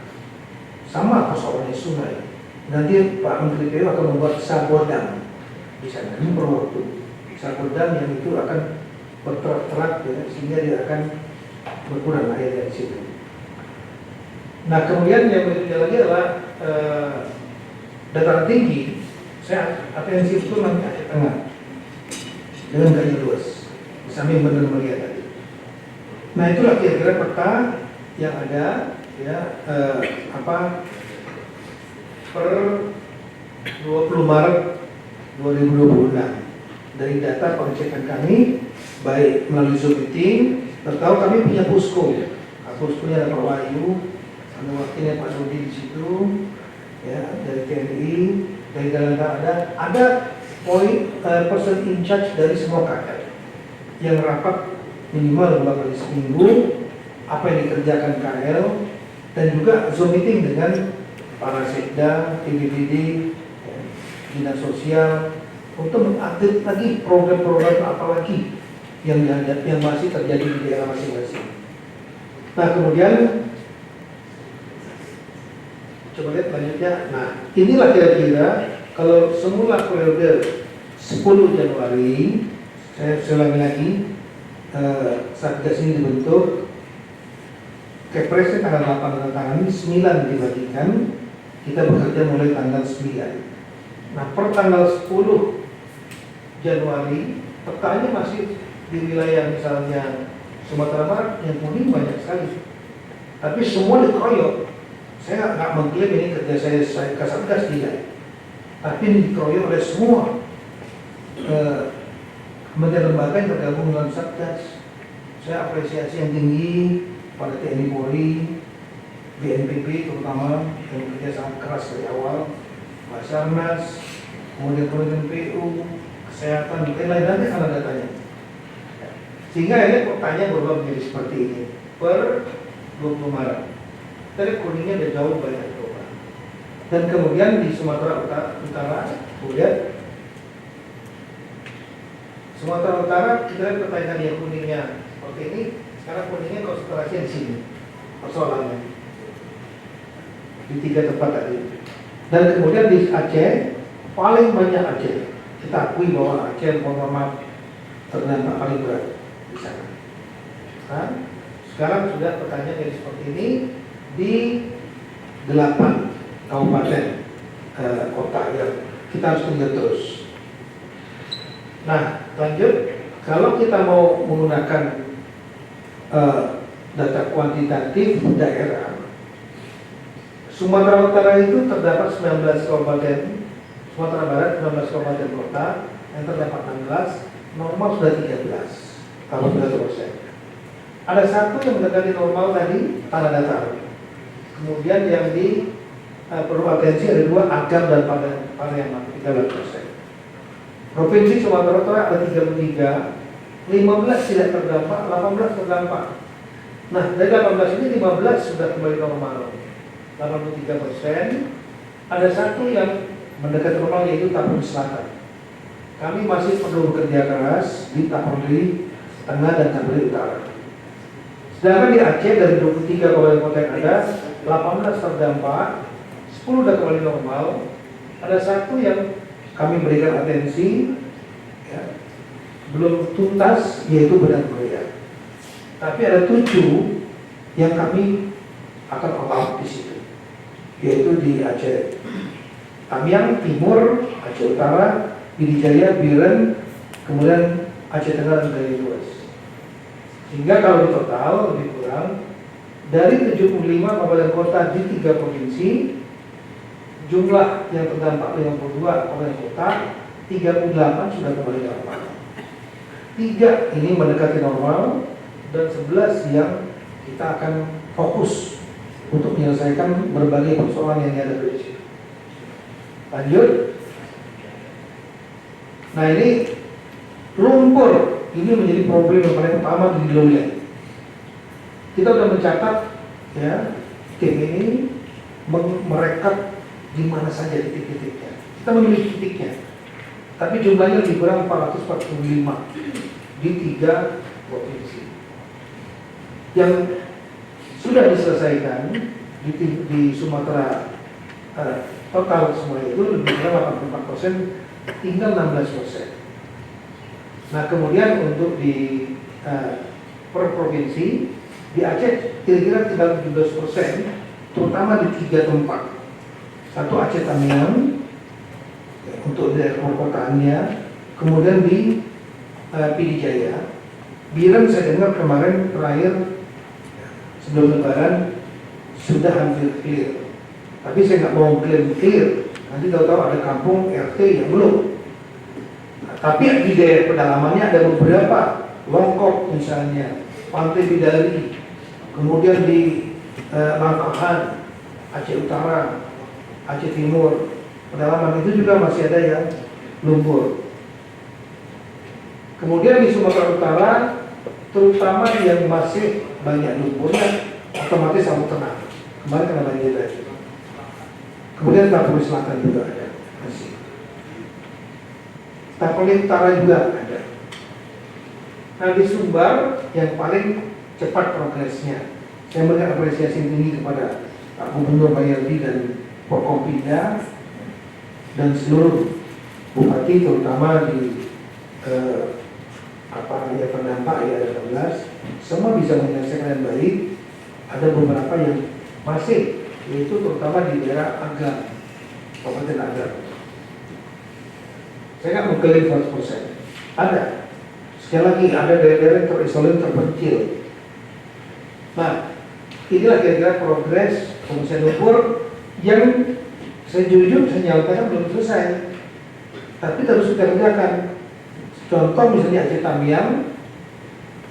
sama persoalannya sungai. Nanti Pak Menteri PU akan membuat sabodam di sana. Ini perlu waktu. Sabodam yang itu akan berterak-terak ya, sehingga dia akan berkurang air dari situ. Nah kemudian yang berikutnya lagi adalah dataran tinggi. Saya atensi itu nanti Aceh Tengah dengan gaya luas. Di samping benar melihat tadi. Nah itulah kira-kira peta yang ada ya per 20 Maret 2026 dari data pengecekan kami baik melalui Zoom meeting. Tertahu kami punya posko. Poskonya ada Pak Wahyu, ada wakilnya Pak Rudi di situ, ya dari TNI, dari Dalanta ada person in charge dari semua KL yang rapat minimal 2 kali seminggu, apa yang dikerjakan KL, dan juga Zoom meeting dengan para sekda, PBBD, ya, dinas sosial untuk mengupdate lagi program-program apa lagi yang masih terjadi di daerah masing-masing. Nah kemudian coba lihat lanjutnya. Nah inilah kira-kira kalau semula periode 10 Januari, saya ulangi lagi, Satgas ini dibentuk, Kepresnya tanggal 8 tanggal 9 dibagikan, kita bekerja mulai tanggal 9. Nah per tanggal 10 Januari petanya masih di wilayah misalnya Sumatera Barat yang kuning banyak sekali, tapi semua dikeroyok. Saya nggak mengklaim ini kerja saya Kasatgas tidak, tapi ini dikeroyok oleh semua kementerian lembaga yang tergabung dalam Satgas. Saya apresiasi yang tinggi pada TNI Polri, BNPB terutama yang bekerja sangat keras dari awal, Basarnas, kemudian PU, kesehatan, dan lain-lain nanti ada datanya. Sehingga ini pertanyaan berubah menjadi seperti ini per 20 Maret. Tadi kuningnya udah jauh banyak berubah. Dan kemudian di Sumatera Utara, kemudian Sumatera Utara kita lihat pertanyaan yang kuningnya seperti ini. Sekarang kuningnya konsentrasi di sini persoalannya di 3 tempat tadi. Dan kemudian di Aceh paling banyak Aceh. Kita akui bahwa Aceh mohon maaf terdampak paling berat di sana. Nah, sekarang sudah pertanyaan yang seperti ini di 8 kabupaten kota yang kita harus tindak terus. Nah, lanjut, kalau kita mau menggunakan data kuantitatif daerah, Sumatera Utara itu terdapat 19 kabupaten, Sumatera Barat 19 kabupaten kota, yang terdapat 16, normal sudah 13, 13%. Ada satu yang mendekati normal tadi, tanah datar. Kemudian yang di perlu atensi ada 2, Agam dan Pariaman 13%. Provinsi Sumatera Utara ada 33, 15 tidak terdampak, 18 terdampak. Nah dari 18 ini 15 sudah kembali normal, 83%. Ada satu yang mendekati normal yaitu Tapuri Selatan. Kami masih perlu bekerja keras di Tapuri Tengah dan Tapuri Utara. Sedangkan di Aceh dari 23 kabupaten kota yang ada, 18 terdampak, 10 sudah kembali normal. Ada satu yang kami berikan atensi, ya, belum tuntas, yaitu Benang Korea. Tapi ada 7 yang kami akan olah di situ, yaitu di Aceh Tamiang Timur, Aceh Utara, Pidijaya, Biren, kemudian Aceh Tengah dan Gaya Luas. Sehingga kalau di total lebih kurang dari 75 kabupaten kota di 3 provinsi, jumlah yang terdampak 52 kabupaten kota, 38 sudah kembali normal. 3 ini mendekati normal dan 11 yang kita akan fokus untuk menyelesaikan berbagai persoalan yang ada di situ. Lanjut. Nah ini lumpur ini menjadi problem yang paling utama di wilayah. Kita sudah mencatat, ya, tim ini merekap di mana saja titik-titiknya. Kita memiliki titiknya, tapi jumlahnya lebih kurang 445 di 3 provinsi. Yang sudah diselesaikan di Sumatera total semua itu lebih kurang 84%, tinggal 16%. Nah kemudian untuk di per provinsi, di Aceh kira-kira tinggal 17%, terutama di 3 tempat. Satu Aceh Tamiang untuk daerah perkotaannya, kemudian di Pidijaya. Biren saya dengar kemarin terakhir sebelum Lebaran sudah hampir clear. Tapi saya nggak mau klaim clear, nanti tahu-tahu ada kampung RT yang belum. Nah, tapi di daerah pedalamannya ada beberapa, Longkok misalnya, Pantai Bidari, kemudian di Langkahan, Aceh Utara, Aceh Timur, pedalaman itu juga masih ada yang lumpur. Kemudian di Sumatera Utara, terutama yang masih banyak lumpurnya, otomatis Samut Tengah. Kemarin kena banjir lagi. Kemudian Tapuri Selatan juga ada masih. Tapuri Utara juga ada. Nah di Sumbar yang paling cepat progresnya, saya melihat apresiasi tinggi kepada Pak Gubernur Bayardi dan Forkompinda dan seluruh bupati, terutama di terdampak ya 16, semua bisa menyelesaikan dengan baik. Ada beberapa yang masih, yaitu terutama di daerah Agam, Kabupaten Agam. Saya nggak mengklaim 100%. Ada. Sekali lagi ada daerah-daerah yang terisolir terpencil. Nah, inilah kira-kira progres pengungsian lumpur yang saya jujur saya nyatakan belum selesai, tapi terus kita kerjakan. Contoh misalnya Aceh Tamiang,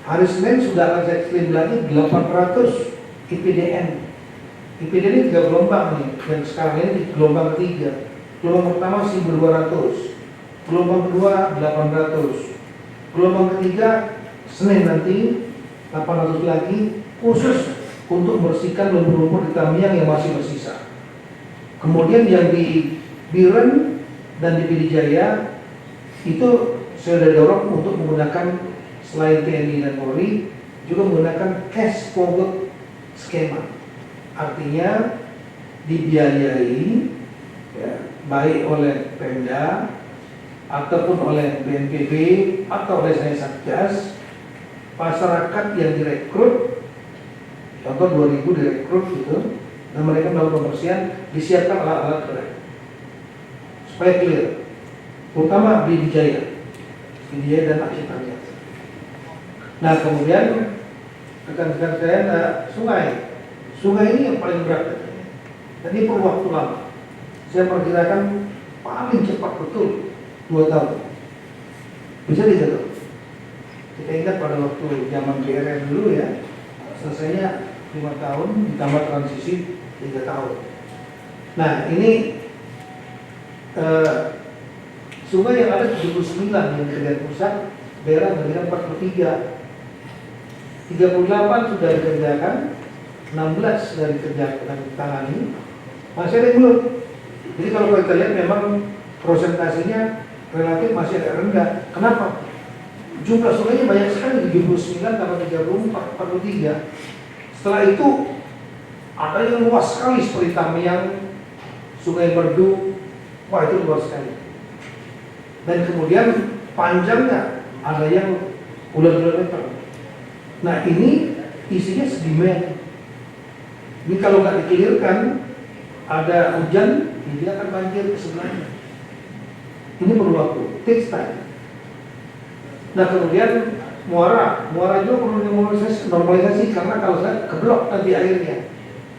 hari Senin sudah akan saya klaim lagi 800 IPDN. IPDN ini 3 gelombang nih, yang sekarang ini gelombang ketiga. Gelombang pertama 1.200, gelombang kedua 800, gelombang ketiga Senin nanti 800 lagi, khusus untuk membersihkan lumpur-lumpur di Tamiang yang masih bersisa. Kemudian yang di Biren dan di Pidijaya itu saya sudah dorong untuk menggunakan selain TNI dan Polri juga menggunakan cash forward skema. Artinya dibiayai ya, baik oleh Pemda ataupun oleh BNPB atau oleh saya Satgas, masyarakat yang direkrut, contoh 2.000 direkrut gitu, dan mereka melakukan pembersihan, disiapkan alat-alat berat supaya clear, terutama di Pidijaya dan Aceh Tamiang. Nah kemudian rekan-rekan saya sungai ini yang paling berat, dan ini perlu waktu lama. Saya perkirakan paling cepat betul 2 tahun bisa dijaga. Kita ingat pada waktu zaman BRN dulu ya, selesainya 5 tahun ditambah transisi 3 tahun. Nah ini sungai yang ada 79 yang kerjaan pusat, daerah bagian 43, 38 sudah dikerjakan, 16 sudah dikerjakan tangani, masih ada yang belum. Jadi kalau kita lihat memang prosentasenya relatif masih agak rendah. Kenapa? Jumlah sungainya banyak sekali, 79 tambah 34, 43. Setelah itu ada yang luas sekali seperti Tamiang, Sungai Merdu, wah itu luas sekali. Dan kemudian panjangnya ada yang puluhan kilometer. Nah ini isinya sedimen. Ini kalau nggak dikelirkan, ada hujan, dia akan banjir ke sebelahnya. Ini perlu waktu, takes time. Nah kemudian muara juga perlu normalisasi karena kalau saya keblok nanti airnya.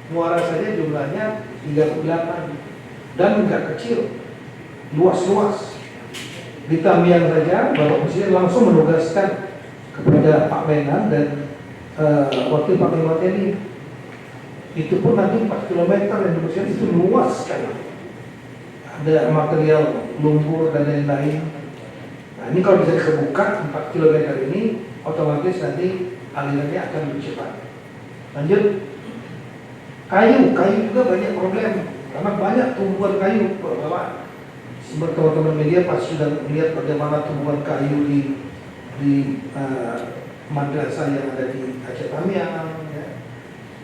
Muara saja jumlahnya 38 dan nggak kecil, luas-luas. Di Tamiang saja Bapak Presiden langsung menugaskan kepada Pak Menhan dan Wakil Panglima TNI. Itu pun nanti 4 km yang dibersihkan, itu luas sekali. Ada material lumpur dan lain-lain. Nah ini kalau bisa terbuka 4 km ini, otomatis nanti alirannya akan lebih cepat. Lanjut, kayu juga banyak problem karena banyak tumbuhan kayu. Bapak teman-teman media pasti sudah melihat bagaimana tumbuhan kayu di madrasah yang ada di Aceh Tamiang, ya.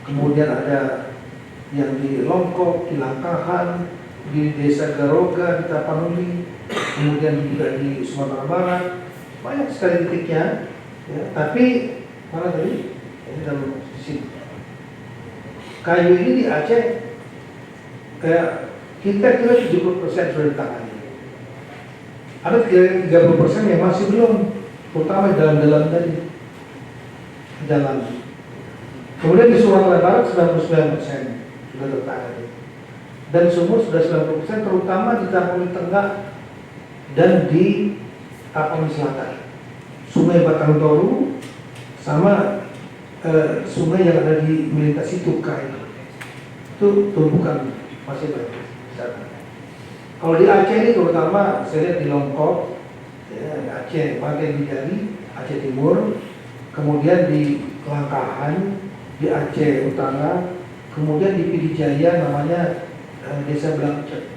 Kemudian ada yang di Longkok, di Langkahan, di Desa Garoga, di Tapanuli, kemudian juga di Sumatera Barat, banyak sekali titiknya. Ya, tapi mana tadi? Ini dalam sisi kayu ini di Aceh kayak kita kira 70% sudah ditangani. Ada 30% yang masih belum, terutama dalam tadi jalan. Kemudian di Sumatera Barat 99% sudah tertangani. Dan Sumur sudah 90%, terutama di Tapanuli Tengah dan di Tapanuli Selatan. Sungai Batang Toru sama sungai yang ada di melintasi Tukai itu tumbukan masih banyak. Kalau di Aceh ini terutama saya lihat di Longkok, ya, Aceh bagian Bidari, Aceh Timur, kemudian di Langkahan, di Aceh Utara, kemudian di Pidijaya namanya Desa Belangcet,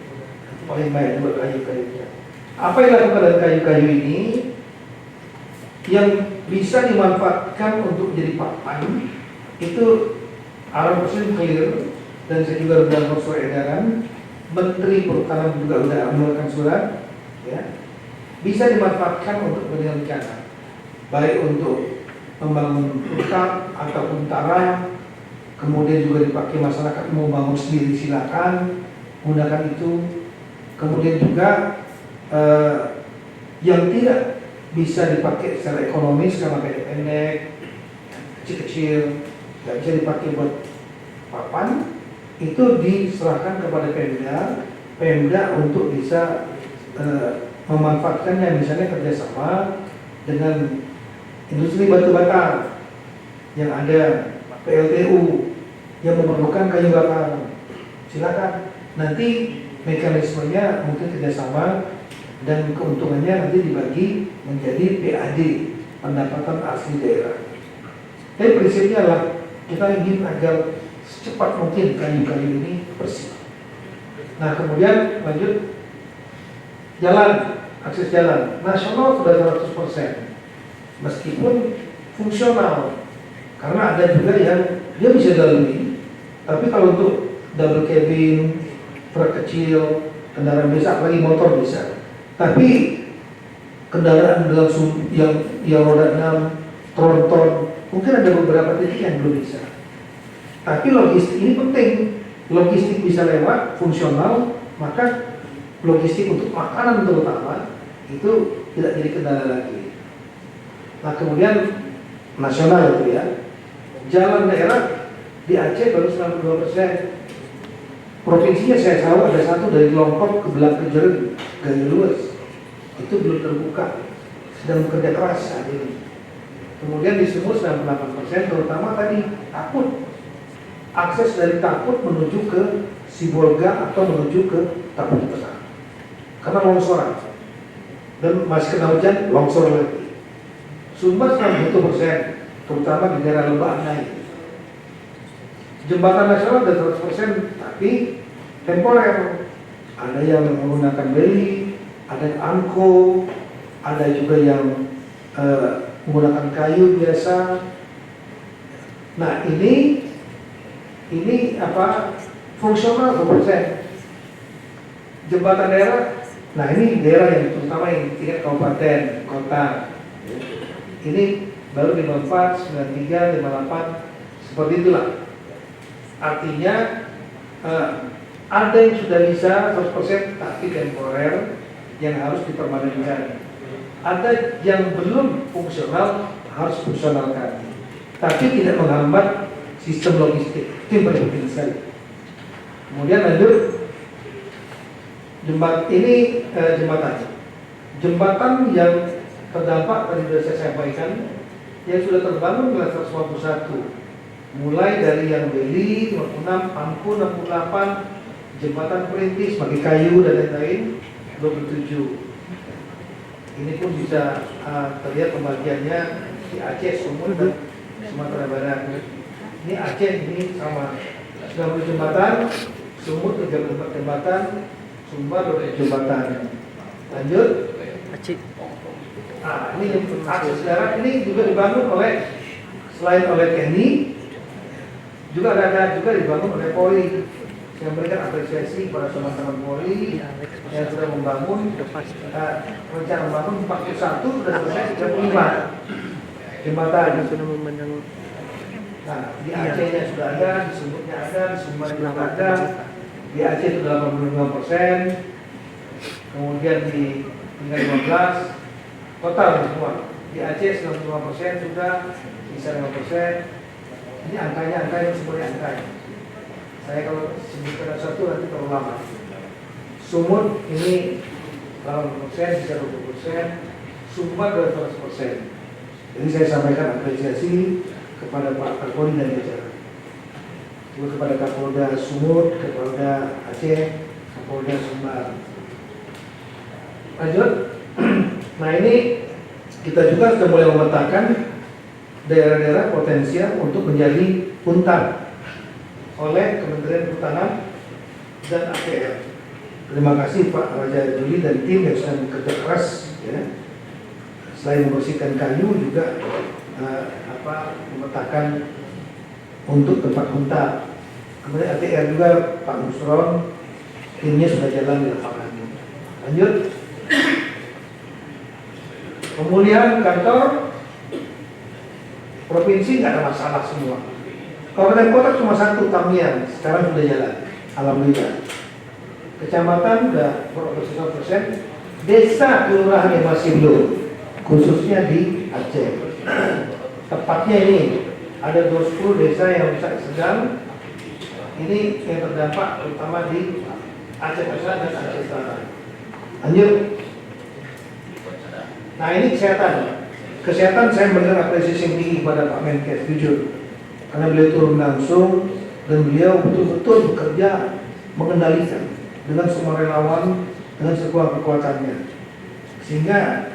paling banyak juga kayu-kayunya. Apa yang dilakukan dengan kayu-kayu ini? Yang bisa dimanfaatkan untuk jadi papan itu Arab clear, dan saya juga sudah surat edaran, Menteri Pertanian juga sudah mengeluarkan surat, ya, bisa dimanfaatkan untuk kepentingan bencana, baik untuk membangun hutan ataupun tanah, kemudian juga dipakai masyarakat mau bangun sendiri silakan gunakan itu, kemudian juga yang tidak bisa dipakai secara ekonomis karena pendek, kecil-kecil, nggak bisa dipakai buat papan, itu diserahkan kepada Pemda untuk bisa memanfaatkannya, misalnya kerjasama dengan industri batu bata yang ada, PLTU yang memerlukan kayu bakar, silakan. Nanti mekanismenya mungkin kerjasama dan keuntungannya nanti dibagi menjadi PAD, pendapatan asli daerah. Tapi prinsipnya adalah kita ingin agar secepat mungkin kayu-kayu ini bersih. Nah kemudian lanjut jalan, akses jalan nasional sudah 100%, meskipun fungsional, karena ada juga yang dia bisa lalui, tapi kalau untuk double cabin, truk kecil, kendaraan biasa, apalagi motor bisa. Tapi kendaraan dalam yang roda 6, tronton, mungkin ada beberapa titik yang belum bisa. Tapi logistik ini penting, logistik bisa lewat, fungsional, maka logistik untuk makanan terutama itu tidak jadi kendala lagi. Nah kemudian nasional itu ya, jalan daerah di Aceh baru 92%. Provinsinya saya tahu ada satu dari Lombok ke Belang Kejeru, Gayo Luas, itu belum terbuka, sedang bekerja keras saat ini. Kemudian di Sumur 98%, terutama tadi Takut, akses dari Takut menuju ke Sibolga atau menuju ke Takut Besar, karena longsoran dan masih kena hujan, longsor lagi. Sumbar 91%, terutama di daerah Lembah Naik. Jembatan nasional ada 100%, tapi temporer. Ada yang menggunakan beli, ada yang angko, ada juga yang menggunakan kayu biasa. Nah ini apa, fungsional 100%. Jembatan daerah, nah ini daerah yang terutama yang tingkat kabupaten, kota. Ini baru 54, 93, 58, seperti itulah. Artinya ada yang sudah bisa 100% tapi temporer yang harus dipermanenkan. Ada yang belum fungsional, harus fungsionalkan. Tapi tidak menghambat sistem logistik. Itu yang paling penting sekali. Kemudian lanjut, jembatan yang terdampak tadi sudah saya sampaikan, yang sudah terbangun adalah 151. Mulai dari yang Beli 56, Pangku 68, jembatan Perintis pakai kayu dan lain-lain 27. Ini pun bisa terlihat pembagiannya di Aceh, Sumut dan Sumatera Barat. Ini Aceh ini sama 90 jembatan, Sumut 34 jembatan, Sumbar 20 jembatan. Lanjut. Ini akses darat ini juga dibangun oleh selain oleh TNI, Juga ada juga dibangun oleh Polri. Saya memberikan apresiasi kepada teman-teman Polri yang sudah membangun rencana membangun 41 sudah selesai 35 jembatan. Nah, di Aceh-nya sudah ada, di Sumutnya ada, di Sumbar juga ada, di Aceh itu 85%, kemudian di tinggal 15, total semua. Di Aceh 95% sudah, bisa 5%. Ini angkanya semuanya angkanya. Saya kalau sebutkan satu nanti terlalu lama. Sumut ini 80%, bisa 20%, Sumbar 200%. Jadi saya sampaikan apresiasi kepada Pak Kapolri dan jajaran. Juga kepada Kapolda Sumut, Kapolda Aceh, Kapolda Sumbar. Lanjut. Nah ini kita juga sudah mulai memetakan daerah-daerah potensial untuk menjadi hutan oleh Kementerian Perhutanan dan APR. Terima kasih Pak Raja Juli dan tim yang sudah bekerja keras, ya. Selain membersihkan kayu juga memetakan untuk tempat hutan. Kemudian ATR juga Pak Nusron, timnya sudah jalan di lapangan. Lanjut. Pemulihan kantor provinsi nggak ada masalah semua. Kabupaten kota cuma satu, Tamiang, sekarang sudah jalan, alhamdulillah. Kecamatan sudah beroperasi 100%, desa kelurahan yang masih belum, khususnya di Aceh. Tepatnya ini ada 20 desa yang rusak sedang. Ini yang terdampak terutama di Aceh Pusat dan Aceh Selatan. Lanjut. Nah ini kesehatan. Kesehatan saya memberikan apresiasi yang tinggi kepada Pak Menkes, jujur. Karena beliau turun langsung dan beliau betul-betul bekerja mengendalikan dengan semua relawan, dengan sekuat kekuatannya. Sehingga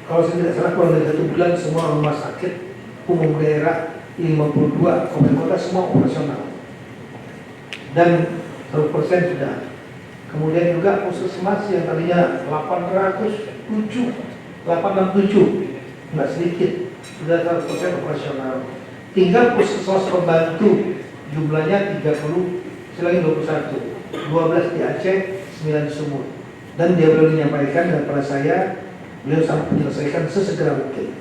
kalau saya tidak salah kurang dari 1 bulan semua rumah sakit umum daerah 52 kabupaten kota semua operasional. Dan 100% sudah. Kemudian juga puskesmas yang tadinya 867 nggak sedikit, sudah 100% operasional. Tinggal puskesmas pembantu jumlahnya 30, lagi 21, 12 di Aceh, 9 di Sumut. Dan dia belum menyampaikan dan pada saya beliau sangat menyelesaikan sesegera mungkin.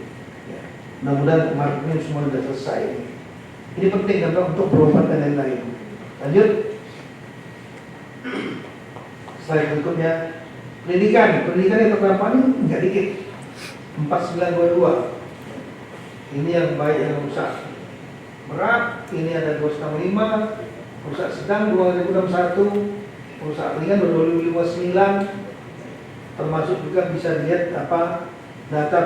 Ya. Mudah-mudahan kemarin ini semua sudah selesai. Ini penting karena untuk berobat dan lain-lain. Lanjut. Slide berikutnya, pendidikan yang terdampak ini nggak dikit, 4922. Ini yang baik yang rusak berat, ini ada 2,5, rusak sedang 2061, rusak ringan 2059, termasuk juga bisa dilihat data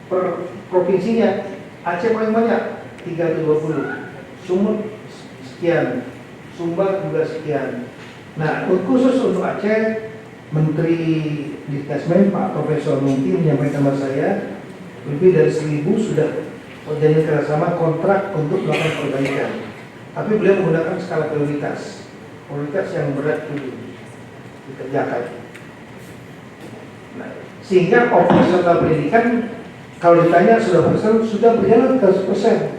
per provinsinya. Aceh paling banyak 320, Sumut sekian, Sumbar juga sekian. Nah, khusus untuk Aceh, Menteri Diktasmen Pak Profesor Mungki menyampaikan kepada saya lebih dari 1.000 sudah terjadi kerjasama kontrak untuk melakukan perbaikan. Tapi beliau menggunakan skala prioritas yang berat dulu dikerjakan. Nah, sehingga operasional pendidikan kalau ditanya sudah berjalan 100%.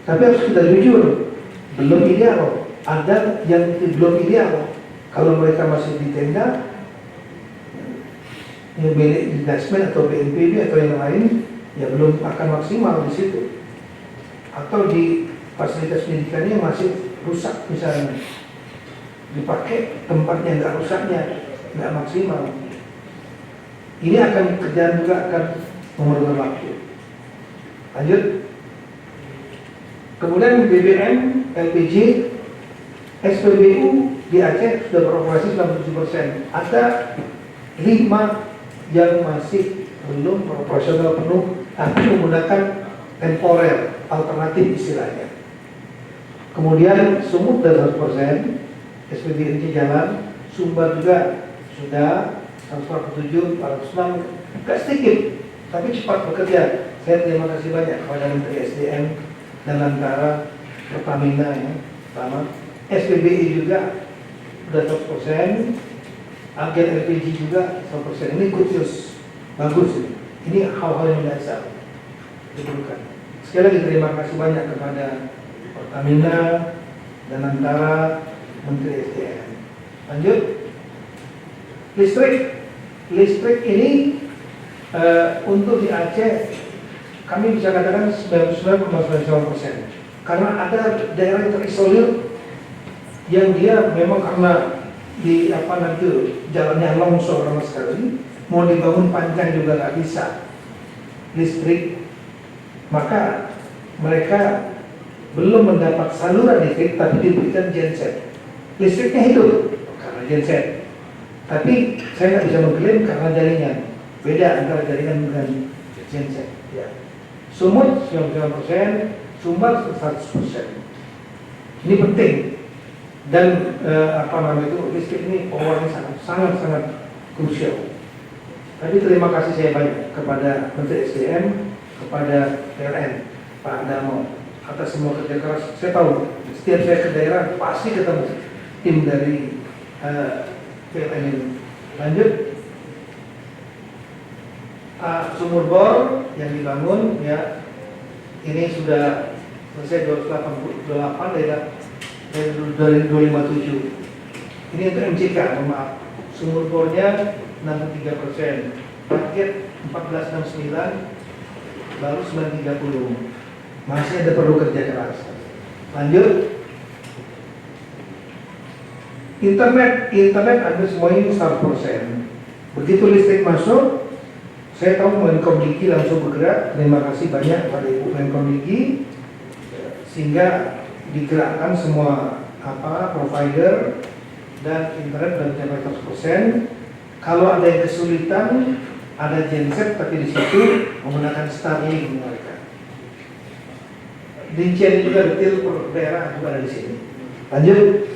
Tapi harus kita jujur, belum ideal. Ada yang belum ideal. Kalau mereka masih di tenda, yang milik Diktasmen atau BNPB atau yang lain, ya belum akan maksimal di situ. Atau di fasilitas pendidikannya masih rusak misalnya, dipakai tempatnya nggak rusaknya, nggak maksimal. Ini akan kerjaan juga akan memerlukan waktu. Lanjut. Kemudian BBM, LPG, SPBU di Aceh sudah beroperasi 97%. Ada 5 yang masih belum beroperasional penuh, tapi menggunakan temporer, alternatif istilahnya. Kemudian Sumut sudah 100%, SPBU jalan, Sumbar juga sudah 147, 406, nggak sedikit, tapi cepat bekerja. Saya terima kasih banyak kepada Menteri SDM dan Antara Pertamina ya, pertama. SPBI juga sudah 100%, agen LPG juga 100%. Ini good news, bagus ini. Ini hal-hal yang dasar diperlukan. Sekali lagi terima kasih banyak kepada Pertamina dan antara Menteri SDM. Lanjut, listrik ini untuk di Aceh kami bisa katakan 99,99% karena ada daerah yang terisolir yang dia memang karena di jalannya longsor sama sekali, mau dibangun panjang juga nggak bisa listrik, maka mereka belum mendapat saluran listrik tapi diberikan genset. Listriknya hidup karena genset, tapi saya nggak bisa mengklaim karena jaringan. Beda antara jaringan dengan genset. Ya. Sumut 99%, sumber 100%. Ini penting dan listrik ini powernya sangat krusial. Tadi terima kasih saya banyak kepada Menteri SDM, kepada PLN, Pak Darmo, atas semua kerja keras. Saya tahu setiap saya ke daerah pasti ketemu tim dari PLN ini. Lanjut, sumur bor yang dibangun ya ini sudah selesai 288 dari 257. Ini untuk MCK, maaf. Sumur bornya 63%, target 1469, baru 930. Masih ada perlu kerja keras. Lanjut, internet ada semuanya 100%. Begitu listrik masuk, saya tahu Menkom Diki langsung bergerak. Terima kasih banyak pada Ibu Menkom Diki, sehingga digerakkan semua provider dan internet dan mencapai 100%. Kalau ada yang kesulitan, ada genset tapi di situ menggunakan Starlink mereka. Rincian juga detail per daerah juga ada di sini. Lanjut,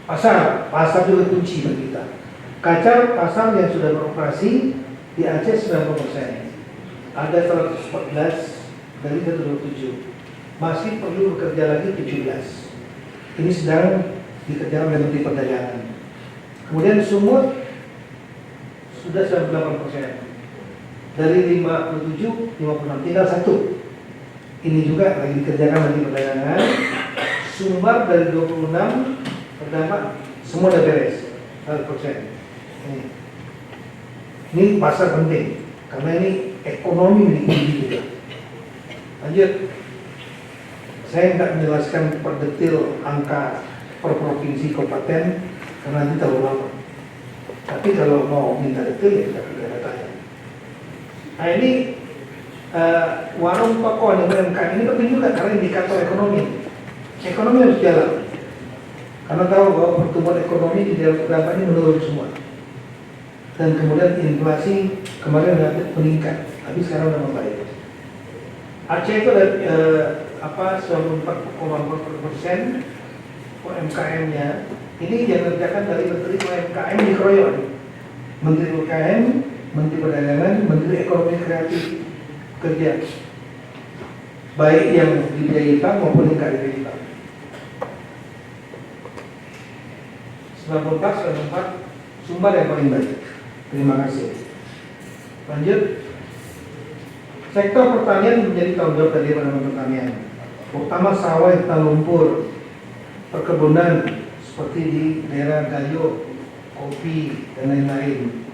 pasar juga kunci bagi kita. Kaca pasar yang sudah beroperasi di Aceh 90%, ada 114 dari 127, masih perlu bekerja lagi 17. Ini sedang dikerjakan oleh Menteri Perdagangan. Kemudian Sumut sudah 98%, dari 57, 56, tinggal 1. Ini juga lagi dikerjakan Menteri Perdagangan. Sumbar dari 26 terdampak, semua sudah beres 100%. Ini pasar penting karena ini ekonomi milik juga. Lanjut, saya nggak menjelaskan per detail angka per provinsi kabupaten karena nanti terlalu lama. Tapi kalau mau minta detail ya kita berikan datanya. Nah ini warung toko yang UMKM ini penting juga karena indikator ekonomi. Ekonomi harus jalan. Karena tahu bahwa pertumbuhan ekonomi di daerah terdampak ini menurun semua. Dan kemudian inflasi kemarin relatif meningkat, tapi sekarang sudah membaik. Aceh itu ada 94,4% UMKM-nya. Ini yang dikerjakan dari Menteri UMKM dikeroyok. Menteri UMKM, Menteri Perdagangan, Menteri Ekonomi Kreatif kerja. Baik yang dibiayai bank maupun yang tidak dibiayai bank. 94 sumber yang paling baik. Terima kasih. Lanjut, sektor pertanian menjadi tanggung jawab dari Departemen Pertanian, terutama sawit, hutan lumpur, perkebunan seperti di daerah Gayo, kopi dan lain-lain.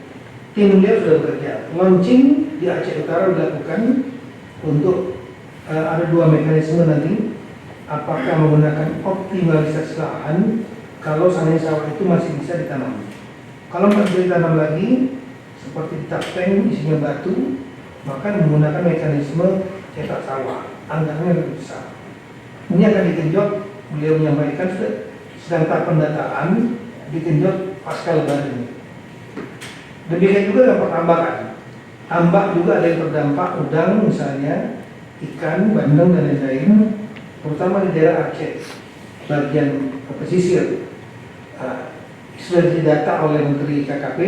Tim dia sudah bekerja. Launching di Aceh Utara dilakukan untuk ada 2 mekanisme nanti. Apakah menggunakan optimalisasi lahan kalau seandainya sawah itu masih bisa ditanam. Kalau nggak bisa ditanam lagi, seperti di tapeng isinya batu, maka menggunakan mekanisme cetak sawah, anggarannya lebih besar. Ini akan digenjot, beliau menyampaikan sedang tahap pendataan, digenjot pasca lebaran ini. Demikian juga dengan pertambakan. Tambak juga ada yang terdampak, udang misalnya, ikan, bandeng dan lain-lain, terutama di daerah Aceh, bagian pesisir. Sudah didata oleh Menteri KKP,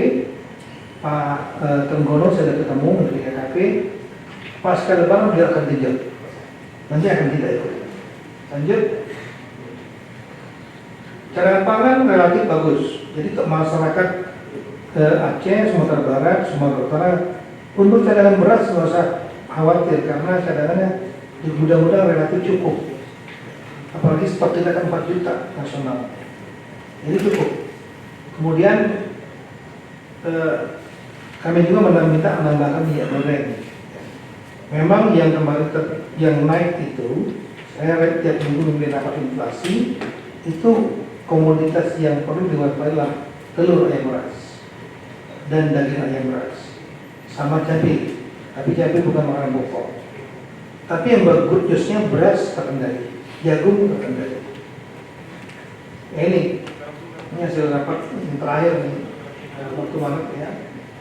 Pak Tenggono sudah ketemu Menteri KKP. Pasca lebaran dia akan genjot. Nanti akan kita ikut. Lanjut, cadangan pangan relatif bagus. Jadi untuk masyarakat Aceh, Sumatera Barat, Sumatera Utara, untuk cadangan beras nggak usah khawatir karena cadangannya di gudang-gudang relatif cukup. apalagi stok kita kan 4 juta nasional, jadi cukup. Kemudian kami juga meminta menambahkan minyak goreng. Memang yang kemarin yang naik itu, saya lihat tiap minggu membeli rapat inflasi, itu komoditas yang perlu diwaspadai adalah telur ayam ras dan daging ayam ras, sama cabai. Tapi cabai bukan makanan pokok. Tapi yang bagusnya beras terkendali, jagung terkendali. Ini hasil rapat yang terakhir nih, waktu Maret ya.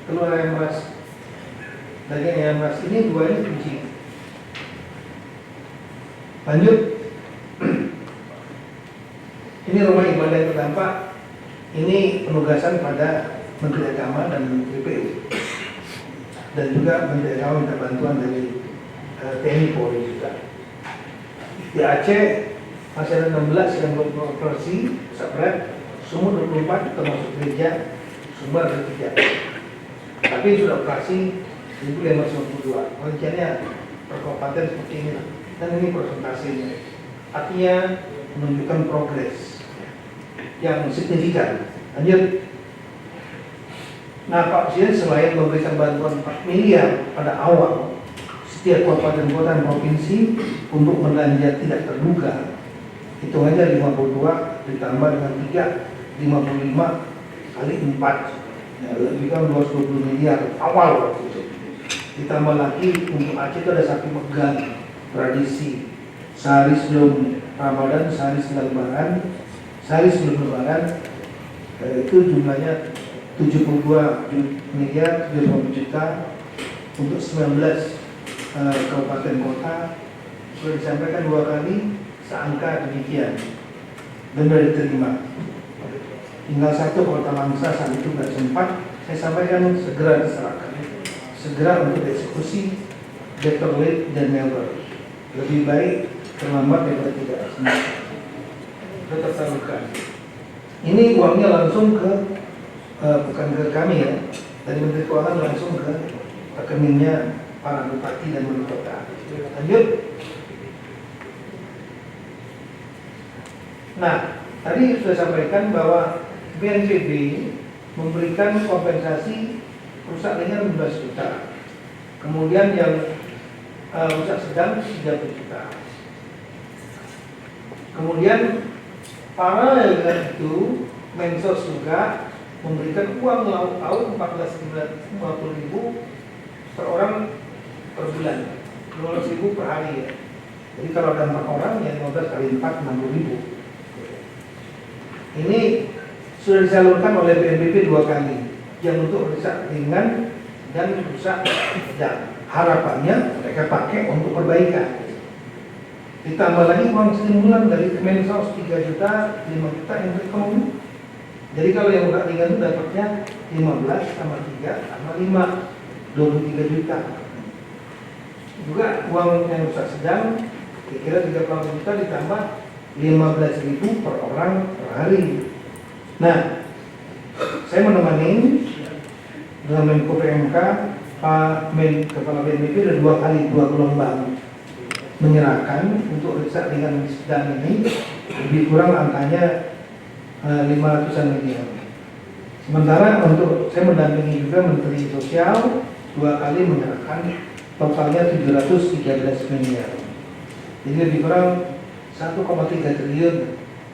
Telur ayam ras, daging ayam ras, ini dua ini kunci. Lanjut, ini rumah ibadah yang terdampak. Ini penugasan pada Menteri Agama dan Menteri PU, dan juga Menteri Agama minta bantuan dari TNI Polri juga. Di Aceh masih ada 16 yang belum beroperasi, Sabrat, Sumur 24 termasuk gereja, Sumber ada 3. Tapi sudah operasi 1552. Rinciannya per kabupaten seperti ini. Dan ini presentasinya. Artinya menunjukkan progres yang signifikan. Lanjut. Nah, Pak Presiden selain memberikan bantuan 4 miliar pada awal setiap kabupaten kota dan provinsi untuk belanja tidak terduga, hitung aja 52 ditambah dengan 3, 55 kali 4, ya, lebih kan 220 miliar awal waktu itu. Ditambah lagi untuk Aceh itu ada sapi megang tradisi sehari sebelum Ramadan, sehari sebelum Lebaran, sehari sebelum Lebaran, itu jumlahnya 72 miliar 70 juta untuk 19 kabupaten kota. Sudah disampaikan 2 kali seangka demikian dan sudah diterima. Tinggal 1 Kota Langsa saat itu tidak sempat, saya sampaikan segera diserahkan, segera untuk dieksekusi, better late than never. Lebih baik terlambat daripada tidak. Tetap terlakukan. Ini uangnya langsung ke bukan ke kami ya, dari Menteri Keuangan langsung ke rekeningnya para bupati dan wali kota. Lanjut. Nah, tadi sudah sampaikan bahwa BNPB memberikan kompensasi rusak ringan 15 juta. Kemudian yang rusak sedang 30 juta. Kemudian paralel dengan itu, Mensos juga memberikan uang lauk-lauk 14.050 per orang per bulan, 15.000 per hari ya. Jadi kalau ada 4 orang ya 15 kali 4 60.000. Ini sudah disalurkan oleh BNPB 2 kali, yang untuk rusak ringan dan rusak sedang. Harapannya mereka pakai untuk perbaikan. Ditambah lagi uang stimulan dari Kemensos 3 juta, 5 juta yang ekonomi. Jadi kalau yang rusak ringan itu dapatnya 15 tambah 3 tambah 5, 23 juta. Juga uang yang rusak sedang kira-kira 30 juta ditambah 15.000 per orang per hari. Nah, saya menemani dengan Menko PMK, Pak Kepala BNPB sudah 2 kali 2 gelombang menyerahkan untuk rusak ringan sedang ini, lebih kurang angkanya 500-an miliar. Sementara untuk saya mendampingi juga Menteri Sosial 2 kali menyerahkan totalnya 713 miliar. Jadi lebih kurang 1,3 triliun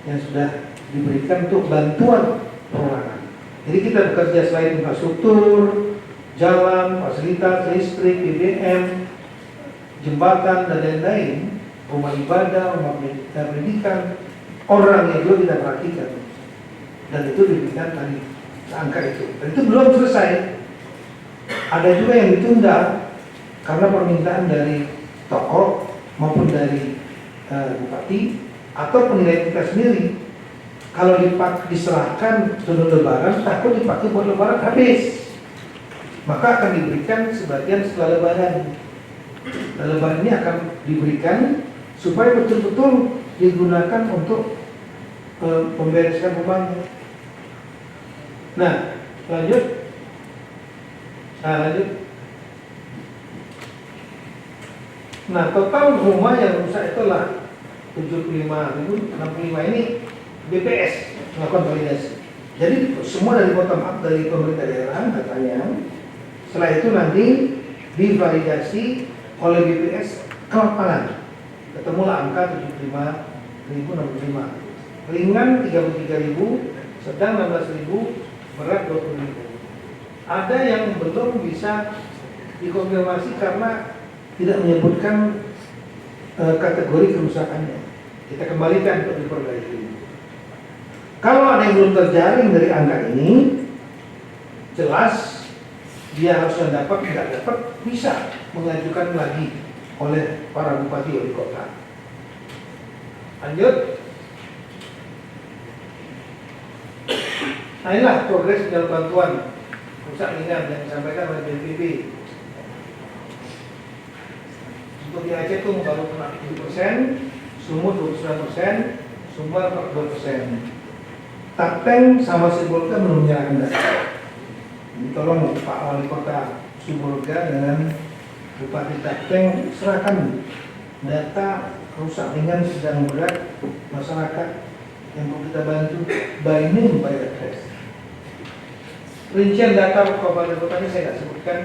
yang sudah diberikan untuk bantuan perorangan. Jadi kita bekerja selain infrastruktur, jalan, fasilitas, listrik, BBM, jembatan dan lain-lain, rumah ibadah, rumah pendidikan, orang yang juga kita perhatikan. Dan itu diberikan tadi angka itu. Dan itu belum selesai. Ada juga yang ditunda karena permintaan dari tokoh maupun dari bupati atau penilaian kita sendiri. Kalau diserahkan sebelum Lebaran, takut dipakai buat Lebaran habis. Maka akan diberikan sebagian setelah Lebaran. Dan Lebaran ini akan diberikan supaya betul-betul digunakan untuk membereskan rumahnya. Nah, lanjut. Nah, total rumah yang rusak itulah 75.065 ini BPS melakukan validasi. Jadi semua dari bottom up dari pemerintah daerah datanya. Setelah itu nanti divalidasi oleh BPS ke lapangan. Ketemulah angka 75.065. Ringan 33.000, sedang 16.000, berat 20.000. Ada yang belum bisa dikonfirmasi karena tidak menyebutkan kategori kerusakannya. Kita kembalikan untuk diperbaiki. Kalau ada yang belum terjaring dari angka ini, jelas dia harusnya dapat, tidak dapat, bisa mengajukan lagi oleh para bupati wali kota. Lanjut. Nah, inilah progres dalam bantuan rusak ringan yang disampaikan oleh BNPB. Untuk di Aceh itu baru kena 7%, Sumut 29%, Sumbar 42%. Tapeng sama Sibolga belum menyerahkan data. Ini tolong Pak Wali Kota Sibolga dengan Bupati Tapeng serahkan data rusak ringan sedang berat masyarakat yang mau kita bantu by name by address. Rincian data kabupaten kotanya saya nggak sebutkan,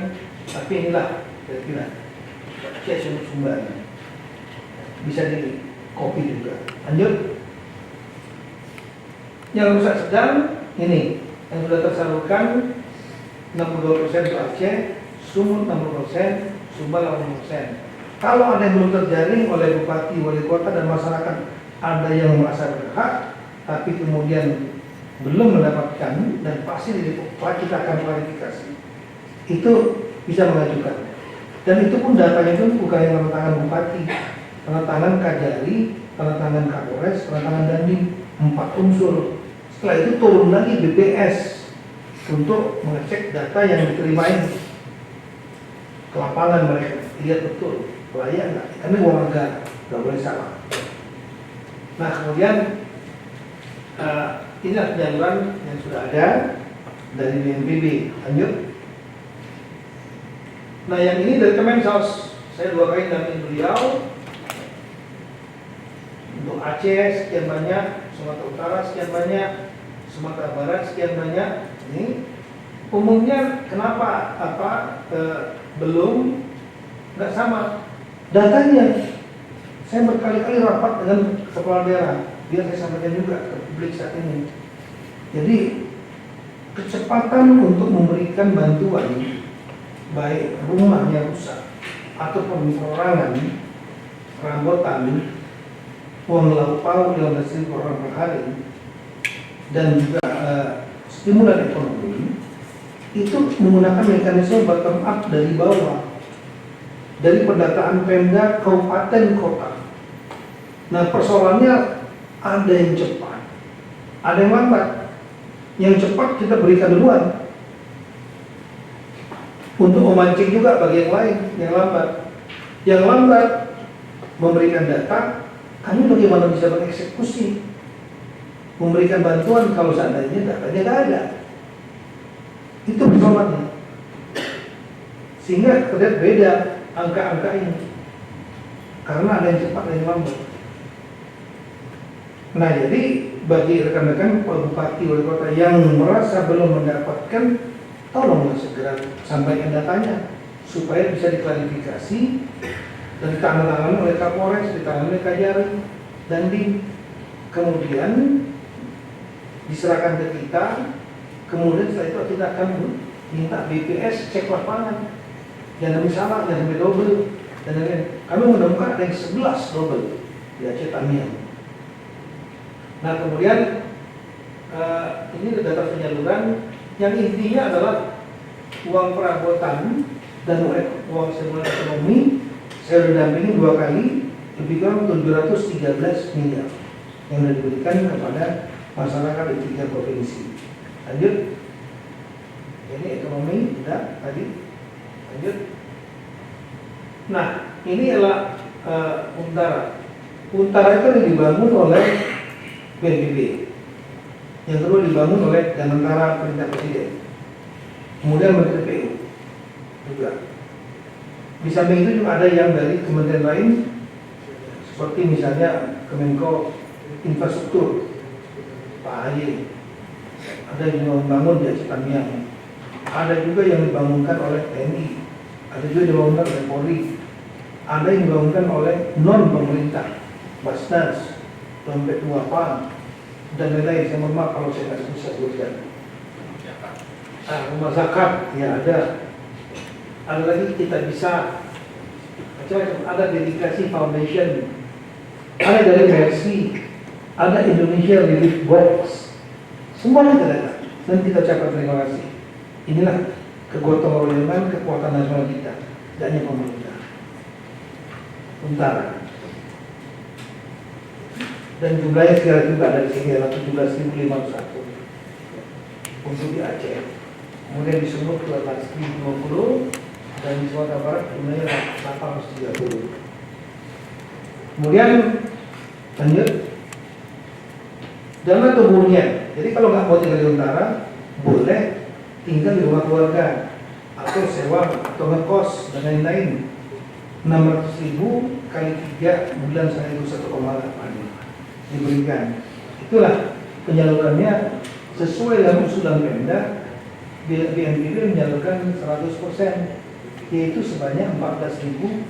tapi inilah kira-kira sumber bisa di copy juga. Lanjut. Yang rusak sedang ini yang sudah tersalurkan 62% untuk Aceh, Sumut 60%, Sumbar 80%. Kalau ada yang belum terjaring oleh bupati, wali kota dan masyarakat, ada yang merasa berhak tapi kemudian belum mendapatkan dan pasti kita akan klarifikasi. Itu bisa mengajukan. Dan itu pun datanya itu bukan yang tanda tangan bupati, tanda tangan Kajari, tanda tangan Kapolres, tanda tangan Dandim, 4 unsur. Setelah itu turun lagi BPS untuk mengecek data yang diterimain ke lapangan mereka, lihat betul layak nggak, karena uang negara nggak boleh salah. Nah kemudian inilah penyaluran yang sudah ada dari BNPB. Lanjut. Nah yang ini dari Kemensos, saya 2 kali dampingi beliau. Untuk Aceh sekian banyak, Sumatera Utara sekian banyak, Sumatera Barat sekian banyak. Ini umumnya kenapa belum nggak sama datanya. Saya berkali-kali rapat dengan kepala daerah, biar saya sampaikan juga ke publik saat ini. Jadi kecepatan untuk memberikan bantuan baik rumah yang rusak ataupun perorangan, perampotan, uang lauk pauk 15.000 orang per hari dan juga stimulan ekonomi itu menggunakan mekanisme bottom up dari bawah, dari pendataan Pemda kabupaten kota. Nah persoalannya ada yang cepat, ada yang lambat. Yang cepat kita berikan duluan untuk memancing juga bagi yang lain yang lambat. Yang lambat memberikan data, kami bagaimana bisa mengeksekusi, memberikan bantuan kalau seandainya datanya tidak ada. Itu persoalannya. Sehingga terlihat beda angka-angka ini. Karena ada yang cepat dan yang lambat. Nah jadi bagi rekan-rekan bupati wali kota yang merasa belum mendapatkan, tolonglah segera sampaikan datanya supaya bisa diklarifikasi dan ditandatangani oleh Kapolres, ditandatangani oleh Kajari dan kemudian diserahkan ke kita. Kemudian setelah itu kita akan minta BPS cek lapangan. Jangan sampai salah, jangan sampai double. Dan lain-lain. Kami menemukan ada yang 11 double di Aceh Tamiang. Nah kemudian ini data penyaluran yang intinya adalah uang perabotan dan uang stimulan ekonomi. Saya sudah dampingi 2 kali, lebih kurang 713 miliar yang sudah diberikan kepada masyarakat di 3 provinsi. Lanjut. Ini ekonomi sudah tadi. Lanjut. Nah ini adalah Untara. Untara itu yang dibangun oleh BNPB. Yang kedua dibangun oleh Danantara Perintah Presiden. Kemudian Menteri PU juga. Di samping itu juga ada yang dari kementerian lain, seperti misalnya Kemenko Infrastruktur Pak Aye, ada yang membangun di Aceh Tamiang, ada juga yang dibangunkan oleh TNI, ada juga yang dibangunkan oleh Polri, ada yang dibangunkan oleh non pemerintah, Basnas, Dompet Duapan, dan lain-lain. Saya mohon maaf kalau saya nggak bisa sebutkan. Rumah zakat, ya ada. Ada lagi kita bisa, ada dedikasi foundation, ada dari Mercy, ada Indonesia Relief Box, semuanya ada. Dan kita ucapkan terima kasih. Inilah kegotong royongan kekuatan nasional kita, tidak hanya pemerintah. Tentara. Dan jumlahnya sekarang juga ada di sini adalah 17.501 untuk di Aceh. Kemudian di Sumut 18.050 dan di Sumatera Barat jumlahnya 830. Kemudian lanjut dana tumbuhnya. Jadi kalau nggak mau tinggal di utara, boleh tinggal di rumah keluarga atau sewa atau ngekos dan lain-lain. 600.000 kali 3 bulan saya itu 1,8 diberikan. Itulah penyalurannya sesuai dengan usulan Pemda. BNPB menyalurkan 100%, yaitu sebanyak 14.021.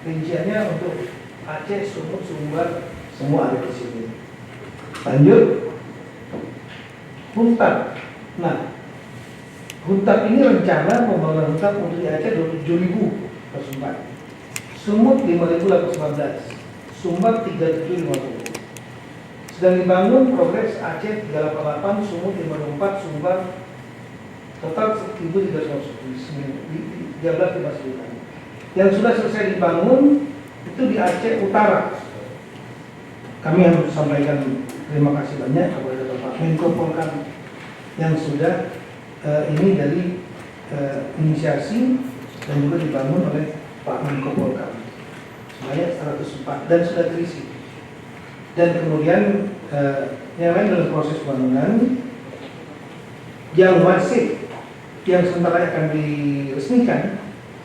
Rinciannya untuk Aceh, Sumut, Sumbar semua ada di sini. Lanjut, Huntap. Nah, Huntap ini rencana pembangunan Huntap untuk di Aceh 27.000 persumbat, Sumut 5.819, Sumbar 3.750. Sedang dibangun progres Aceh 388, Sumut 524, Sumbar total 1.359. Yang sudah selesai dibangun itu di Aceh Utara. Kami harus sampaikan terima kasih banyak kepada Bapak Menko Polhukam yang sudah ini dari inisiasi dan juga dibangun oleh Pak Menko Polhukam. Sebanyak 104 dan sudah terisi. Dan kemudian yang lain dalam proses pembangunan yang masif yang sementara akan diresmikan,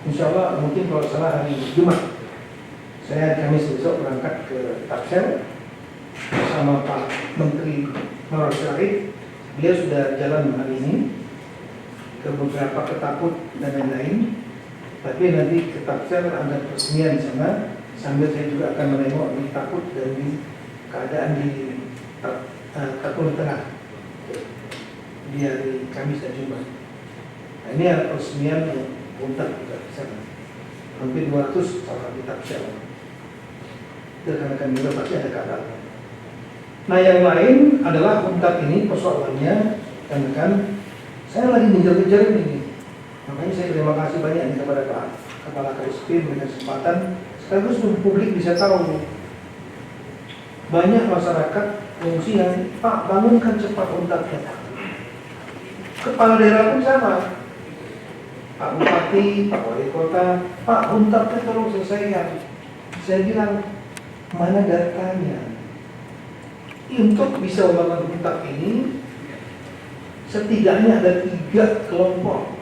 insya Allah mungkin kalau salah hari Jumat. Saya hari Kamis besok berangkat ke Tapsel bersama Pak Menteri Nur Syarif. Beliau sudah jalan hari ini ke beberapa Ketakut dan lain-lain. Tapi nanti ke Tapsel ada peresmian di sana. Sambil saya juga akan menengok di Takut dan di keadaan di Takut Tengah di hari Kamis dan Jumat. Nah, ini ada peresmian Huntap juga di sana. Hampir 200 salah di Tapsel. Rekan-rekan juga pasti ada kabarnya. Nah, yang lain adalah Huntap ini persoalannya, kan saya lagi ngejar-ngejar ini. Makanya saya terima kasih banyak kepada Pak Kepala KSP dengan kesempatan sekaligus publik bisa tahu. Banyak masyarakat fungsi yang Pak bangunkan cepat Huntapnya. Kepala daerah pun sama. Pak Bupati, Pak Wali Kota, Pak Huntapnya tolong selesaikan. Saya bilang, mana datanya? Untuk bisa membangun Huntap ini, setidaknya ada 3 kelompok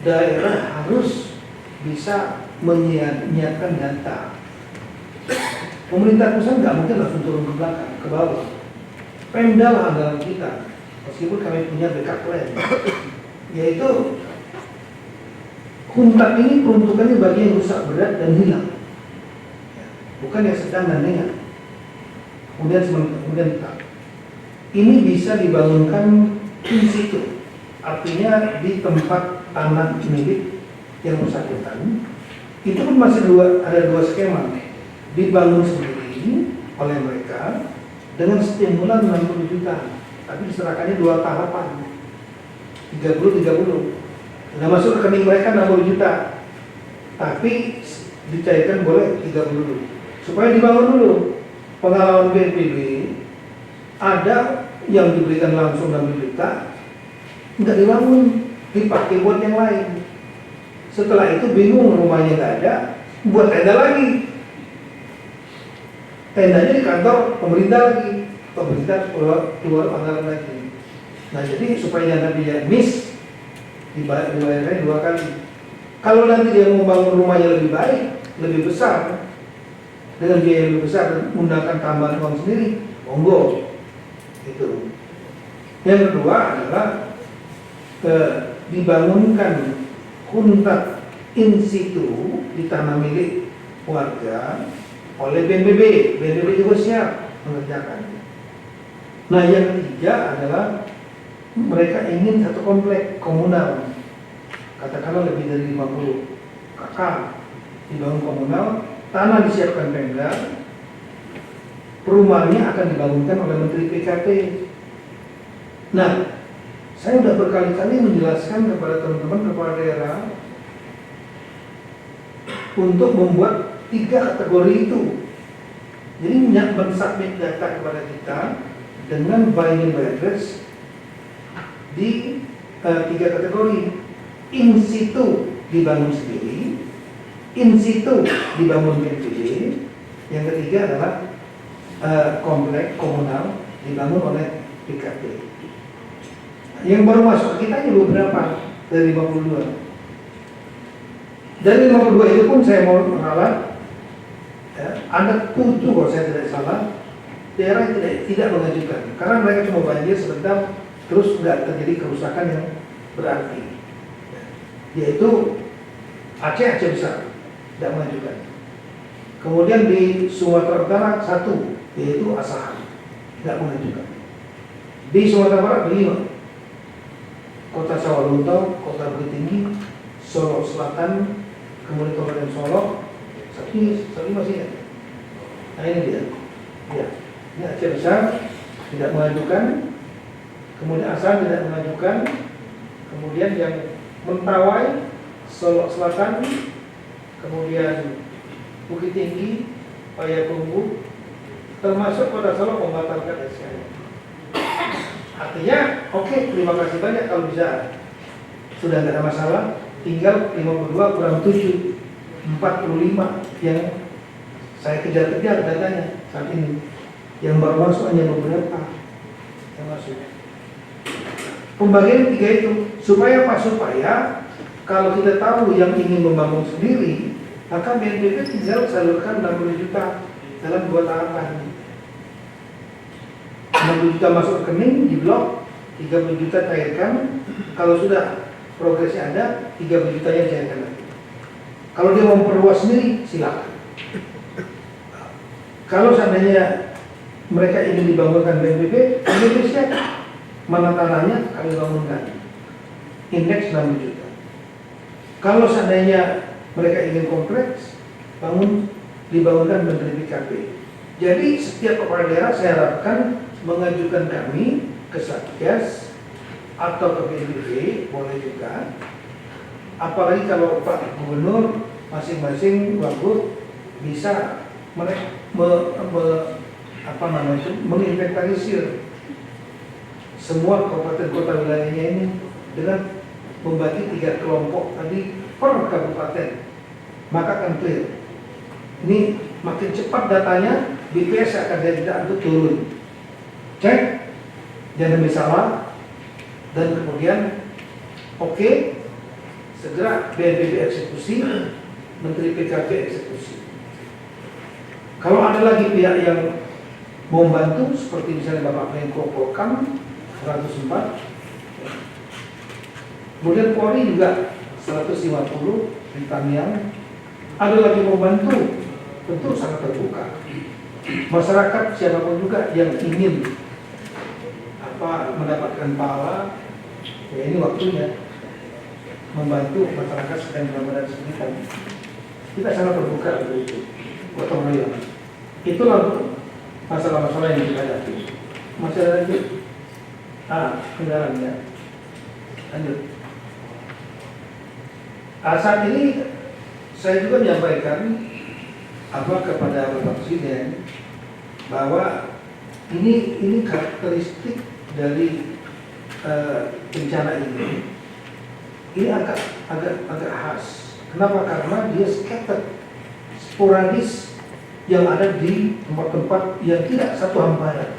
daerah harus bisa menyiapkan data. Pemerintah pusat nggak mungkin langsung turun ke belakang, ke bawah. Pemda lah andalan kita, meskipun kami punya backup plan, yaitu Huntap ini peruntukannya bagi yang rusak berat dan hilang, bukan yang sedang dan ringan. Kemudian ini bisa dibangunkan in situ, artinya di tempat tanah milik yang bersangkutan. Itu pun masih ada dua skema, dibangun sendiri oleh mereka dengan stimulan 60 juta, tapi diserahkannya 2 tahapan, 30-30. Nah, masuk rekening mereka 60 juta, tapi dicairkan boleh 30 dulu, supaya dibangun dulu. Pengalaman BNPB ada yang diberikan langsung 60 juta, nggak dibangun, dipakai buat yang lain. Setelah itu bingung, rumahnya nggak ada, buat tenda lagi. Tendanya di kantor pemerintah lagi, pemerintah keluar anggaran lagi. Nah, jadi supaya jangan dia miss, dibayarnya 2 kali. Kalau nanti dia mau bangun rumahnya lebih baik, lebih besar, dengan biaya yang lebih besar dan menggunakan tambahan uang sendiri, monggo. Itu. Yang kedua adalah dibangunkan hunta in situ di tanah milik warga oleh BNPB. BNPB juga siap mengerjakan. Nah, yang ketiga adalah mereka ingin satu komplek komunal, katakanlah lebih dari 50 kakak dibangun komunal, tanah disiapkan Pemda, perumahannya akan dibangunkan oleh Menteri PKP. Nah, saya sudah berkali-kali menjelaskan kepada teman-teman kepala daerah untuk membuat 3 kategori itu. Jadi mensubmit data kepada kita dengan by name by address di 3 kategori. In situ dibangun sendiri, in situ dibangun BNPB, yang ketiga adalah komplek komunal dibangun oleh PKP. Yang baru masuk kita ini beberapa dari 52. Dari 52 itu pun saya mau meralat, ada 7 kalau saya tidak salah daerah yang tidak mengajukan karena mereka cuma banjir sebentar terus nggak terjadi kerusakan yang berarti, yaitu Aceh besar tidak mengajukan. Kemudian di Sumatera Utara 1 yaitu Asahan tidak mengajukan. Di Sumatera Barat 5, Kota Sawalunto, Kota Bukit Tinggi, Solo Selatan, kemudian Kabupaten Solo, satu masih ya. Nah ini dia, ya. Ini Aceh besar tidak mengajukan, kemudian Asahan tidak mengajukan, kemudian yang Mentawai, Solo Selatan, kemudian Bukit Tinggi, Payakumbuh, termasuk Kota Solo membatalkan SK. Artinya, oke, terima kasih banyak kalau bisa sudah tidak ada masalah. Tinggal 52 kurang 7, 45 yang saya kejar-kejar datanya saat ini. Yang baru masuk hanya beberapa yang masuk. Pembagian 3 itu supaya kalau kita tahu yang ingin membangun sendiri, maka BNPB tinggal salurkan 60 juta dalam 2 tahapan. 60 juta masuk rekening di blok, 30 juta cairkan. Kalau sudah progresnya ada, 30 jutanya cairkan lagi. Kalau dia mau memperluas sendiri, silakan. Kalau seandainya mereka ingin dibangunkan BNPB, BNPB siap. Mana tanahnya kami bangunkan. Indeks 60 juta. Kalau seandainya mereka ingin kompleks, dibangunkan Menteri PKP. Jadi setiap kepala daerah saya harapkan mengajukan kami ke Satgas atau ke BNPB, boleh juga. Apalagi kalau Pak Gubernur masing-masing wagub bisa menginventarisir semua kabupaten kota wilayahnya ini dengan membagi 3 kelompok tadi per kabupaten, maka akan clear. Ini makin cepat datanya, BPS akan tidak untuk turun. Cek, jangan salah, dan kemudian oke, segera BNPB eksekusi, Menteri PKP eksekusi. Kalau ada lagi pihak yang mau membantu, seperti misalnya Bapak Menko Polkam 104, kemudian Polri juga 150 di Tamiang, ada lagi mau bantu, tentu sangat terbuka. Masyarakat siapapun juga yang ingin mendapatkan pahala, ya ini waktunya membantu masyarakat sedang dalam keadaan kesulitan. Kita sangat terbuka untuk itu, gotong royong. Itulah masalah-masalah yang kita hadapi. Masih ada lagi? Kendalanya. Lanjut. Saat ini saya juga menyampaikan kepada Bapak Presiden bahwa ini karakteristik dari bencana ini agak khas. Kenapa? Karena dia scattered, sporadis, yang ada di tempat-tempat yang tidak satu hamparan.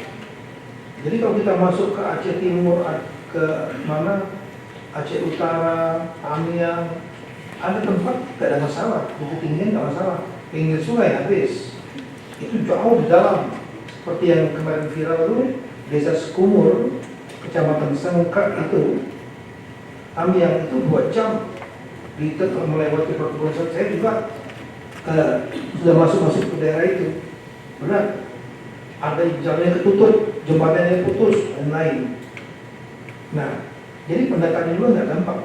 Jadi kalau kita masuk ke Aceh Timur, ke mana Aceh Utara, Tamiang, ada tempat tidak ada masalah, Bukit Tinggi tidak masalah, pinggir sungai habis. itu jauh di dalam, seperti yang kemarin viral itu desa Sekumur, kecamatan Sengkak itu, Ambiang itu 2 jam di melewati perkebunan. Saya juga sudah masuk ke daerah itu, benar, ada jalannya ketutup, jembatannya putus dan lain. Nah, jadi pendataan juga nggak gampang.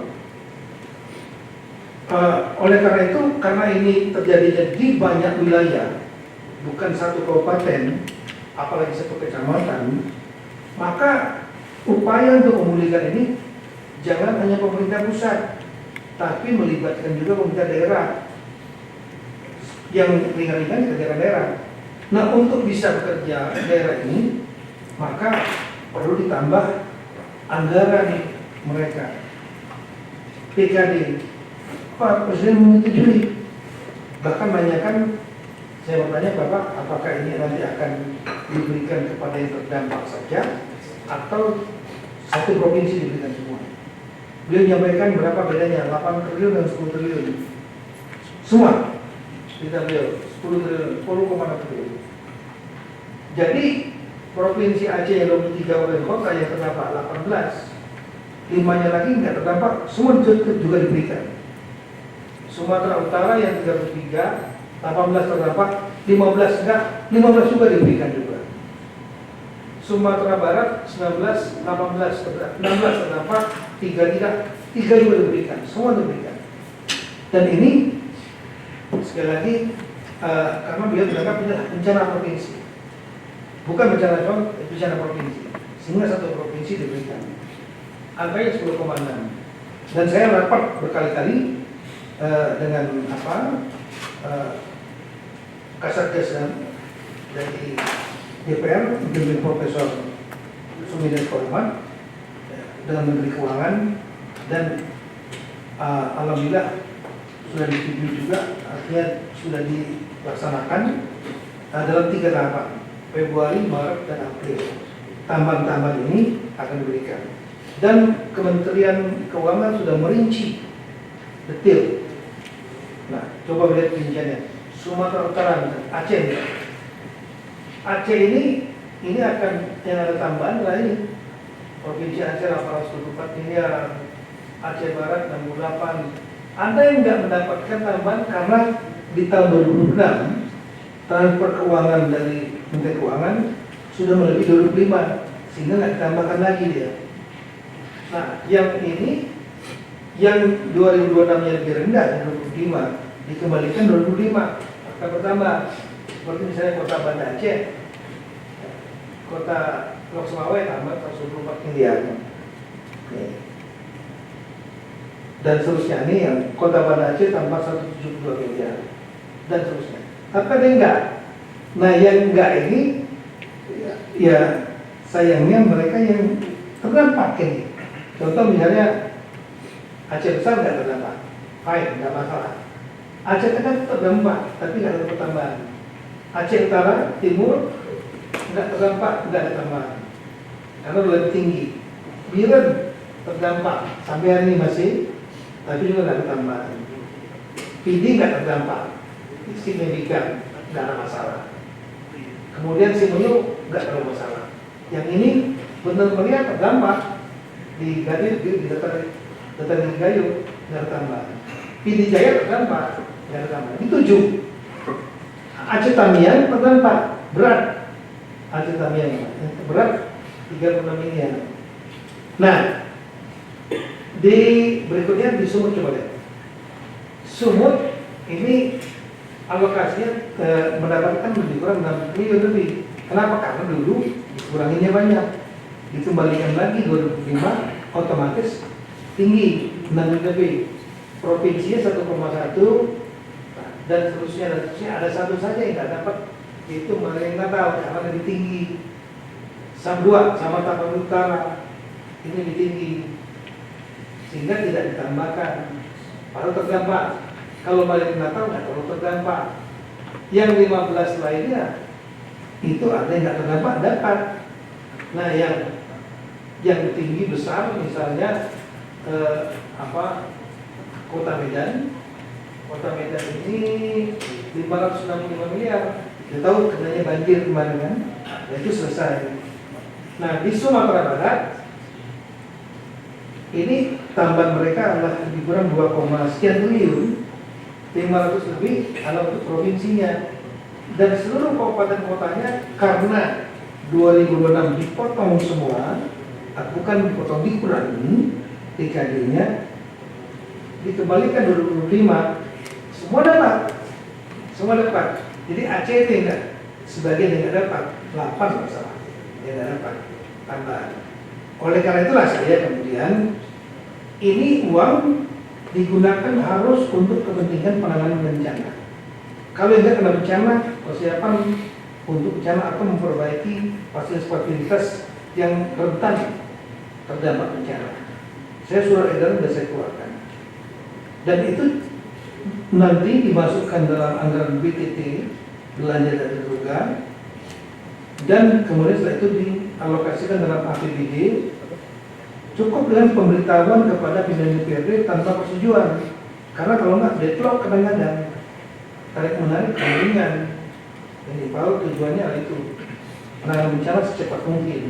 Oleh karena itu, karena ini terjadinya di banyak wilayah, bukan satu kabupaten, apalagi satu kecamatan, maka upaya untuk memulihkan ini jangan hanya pemerintah pusat, tapi melibatkan juga pemerintah daerah yang ringan-ringan ke daerah-daerah. Nah, untuk bisa bekerja daerah ini, maka perlu ditambah anggaran mereka. PKD, Pak Presiden menyetujui, bahkan nanyakan, saya bertanya Bapak, apakah ini nanti akan diberikan kepada yang terdampak saja atau satu provinsi diberikan semua? Beliau menyampaikan berapa bedanya, 8 triliun dan 10 triliun. Semua kita beliau 10 triliun, 10,6 triliun. Jadi provinsi Aceh yang 23 kabupaten kota yang terdampak 18, 5-nya lagi nggak terdampak, semua juga diberikan. Sumatera Utara yang 33, 18 terdampak, 15 enggak, 15 juga diberikan juga. Sumatera Barat 19, 16 terdampak, 3 tidak, 3 juga diberikan, semua diberikan. Dan ini sekali lagi karena beliau menganggap bencana provinsi, bukan bencana nasional, bencana provinsi, sehingga satu provinsi diberikan. Angkanya 10,6. Dan saya rapat berkali-kali dengan Kasatgas dari DPR, dengan Profesor Sumidas Korman, dengan Menteri Keuangan, dan alhamdulillah sudah disetujui juga, artinya sudah dilaksanakan dalam 3 tahapan, Februari, Maret, dan April. Tambahan-tambahan ini akan diberikan. Dan Kementerian Keuangan sudah merinci detail. Nah, coba lihat rinciannya. Sumatera Utara, Aceh. Aceh ini akan yang ada tambahan lain. Provinsi Aceh 824 miliar, Aceh Barat 68. Anda yang nggak mendapatkan tambahan karena di tahun 2006 transfer keuangan dari Menteri Keuangan sudah melebihi 25, sehingga nggak ditambahkan lagi dia. Nah, yang ini yang 2026-nya lebih rendah, 25 dikembalikan 25 akan bertambah. Seperti misalnya kota Banda Aceh, kota Lok Sumawai tambah 124 miliar. Dan seterusnya, ini yang kota Banda Aceh tambah 172 miliar dan seterusnya. Tapi ada yang enggak. Nah, yang enggak ini ya sayangnya mereka yang terdampak ini. Contoh misalnya Aceh Besar nggak terdampak, fine, nggak masalah. Aceh Tengah terdampak, tapi nggak ada pertambahan. Aceh Utara, Timur nggak terdampak, nggak ada tambahan, karena lebih tinggi. Biren terdampak, sampai hari ini masih, tapi juga nggak ada tambahan. PD nggak terdampak, signifikan, nggak ada masalah. Kemudian Simeyu nggak ada masalah. Yang ini benar-benar terdampak di Gadir, di Dataran Gayo nggak ada tambahan. PD Jaya terdampak, nggak ada tambahan. Di 7 Aceh Tamiang terdampak berat. Aceh Tamiang berat 36 miliar. Nah, di berikutnya di Sumut, coba lihat. Sumut ini alokasinya mendapatkan lebih kurang 6 triliun lebih. Kenapa? Karena dulu dikuranginnya banyak, dikembalikan lagi 2005, otomatis tinggi 6 triliun lebih. Provinsinya 1,1 dan seterusnya, ada satu saja yang tidak dapat, yaitu Malang Natal karena lebih tinggi. Sambuat sama Tapan Utara ini lebih tinggi, sehingga tidak ditambahkan. Baru terdampak. Kalau Malang Natal nggak terlalu terdampak. Yang 15 lainnya itu ada yang nggak terdampak, dapat. Nah, yang tinggi besar misalnya Kota Medan. Kota Medan ini 565 miliar. Kita tahu kenanya banjir kemarin kan, ya itu selesai. Nah di Sumatera Barat ini tambahan mereka adalah lebih kurang 2, sekian triliun, 500 lebih adalah untuk provinsinya. Dan seluruh kabupaten kotanya karena 2026 dipotong semua, bukan dipotong, dikurangi TKD-nya, dikembalikan 2025, semua dapat. Jadi ACT enggak, sebagian yang enggak dapat, 8 masalah yang enggak dapat tambahan. Oleh karena itulah saya kemudian ini uang digunakan harus untuk kepentingan penanganan bencana. Kalau enggak kena bencana, persiapan untuk bencana atau memperbaiki fasilitas yang rentan terdampak bencana. Saya surat edaran sudah saya keluarkan. Dan itu nanti dimasukkan dalam anggaran BTT, belanja dan terduga, dan kemudian setelah itu dialokasikan dalam APBD. Cukup dengan pemberitahuan kepada pimpinan DPRD tanpa persetujuan, karena kalau nggak deadlock kadang-kadang tarik menarik kemudian. Ini kalau tujuannya adalah itu, penanganan bencana secepat mungkin.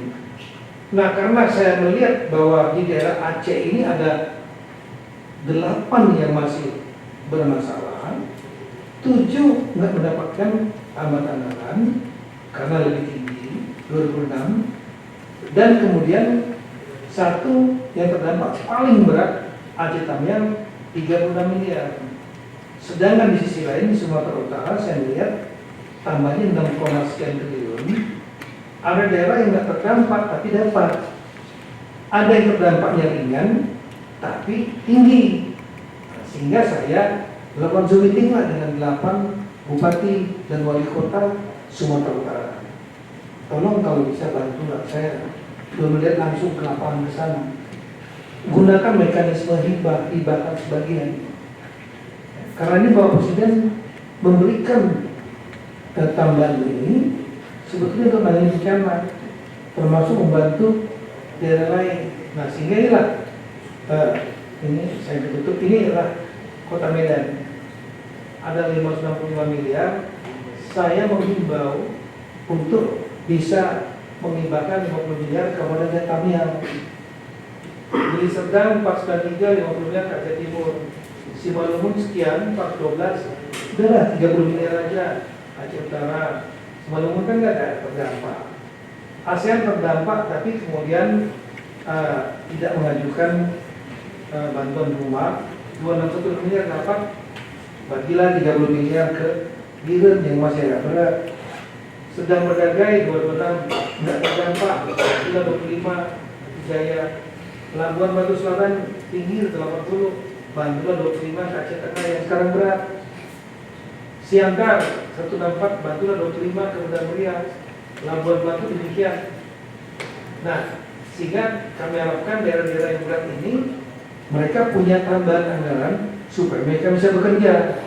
Nah karena saya melihat bahwa di daerah Aceh ini ada 8 yang masih bermasalah, 7 nggak mendapatkan tambahan anggaran karena lebih tinggi 2006, dan kemudian 1 yang terdampak paling berat Aceh Tamiang 36 miliar. Sedangkan di sisi lain di Sumatera Utara saya melihat tambahnya 6, sekian triliun. Ada daerah yang nggak terdampak tapi dapat. Ada yang terdampaknya ringan tapi tinggi. Sehingga saya melakukan Zoom meeting lah dengan 8 bupati dan wali kota Sumatera Utara. Tolong kalau bisa bantulah saya belum melihat langsung ke lapangan ke sana. Gunakan mekanisme hibahkan sebagian. Karena ini Bapak Presiden memberikan tambahan ini sebetulnya untuk menangani bencana, termasuk membantu daerah lain. Nah sehingga inilah ini saya tutup, ini adalah Kota Medan ada 565 miliar. Saya menghimbau untuk bisa menghibahkan 50 miliar ke Polda Tamiang. Deli Serdang 493 50 miliar ke Aceh Timur. Simalungun sekian 412, udahlah 30 miliar aja Aceh Utara. Simalungun kan nggak ada terdampak. ASEAN terdampak tapi kemudian tidak mengajukan bantuan rumah. 261 miliar dapat, bagilah 30 miliar ke Biren yang masih agak berat. Sedang Berdagai 226 tidak terdampak, bagilah 25 Jaya. Labuan Batu Selatan tinggi 80, bantulah 25 ke Aceh Tengah yang sekarang berat. Siangkar 164, bantulah 25 ke Medan Meriah. Labuan Batu demikian. Nah, sehingga kami harapkan daerah-daerah yang berat ini mereka punya tambahan anggaran supaya mereka bisa bekerja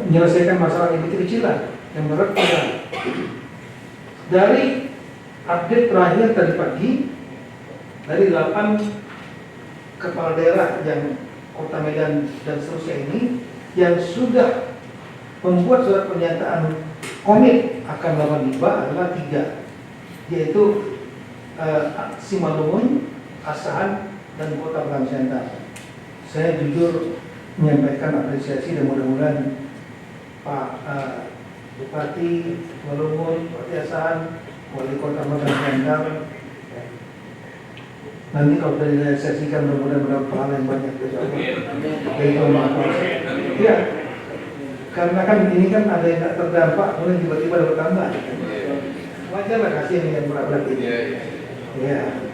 menyelesaikan masalah yang kecil-kecilan yang berat. Dari update terakhir tadi pagi, dari 8 kepala daerah yang Kota Medan dan seterusnya ini yang sudah membuat surat pernyataan komit akan melakukan hibah adalah 3, yaitu Simalungun, Asahan, dan Kota Bangsentar. Saya jujur menyampaikan apresiasi dan mudah-mudahan Pak Bupati Malungun, Bupati Asahan, Wali Kota Bangsentar nanti kalau sudah direalisasikan mudah-mudahan mendapat pahala yang banyak dari ya, karena kan ini kan ada yang tak terdampak kemudian tiba-tiba dapat tambah, wajar lah kasih yang berat-berat ini. Ya,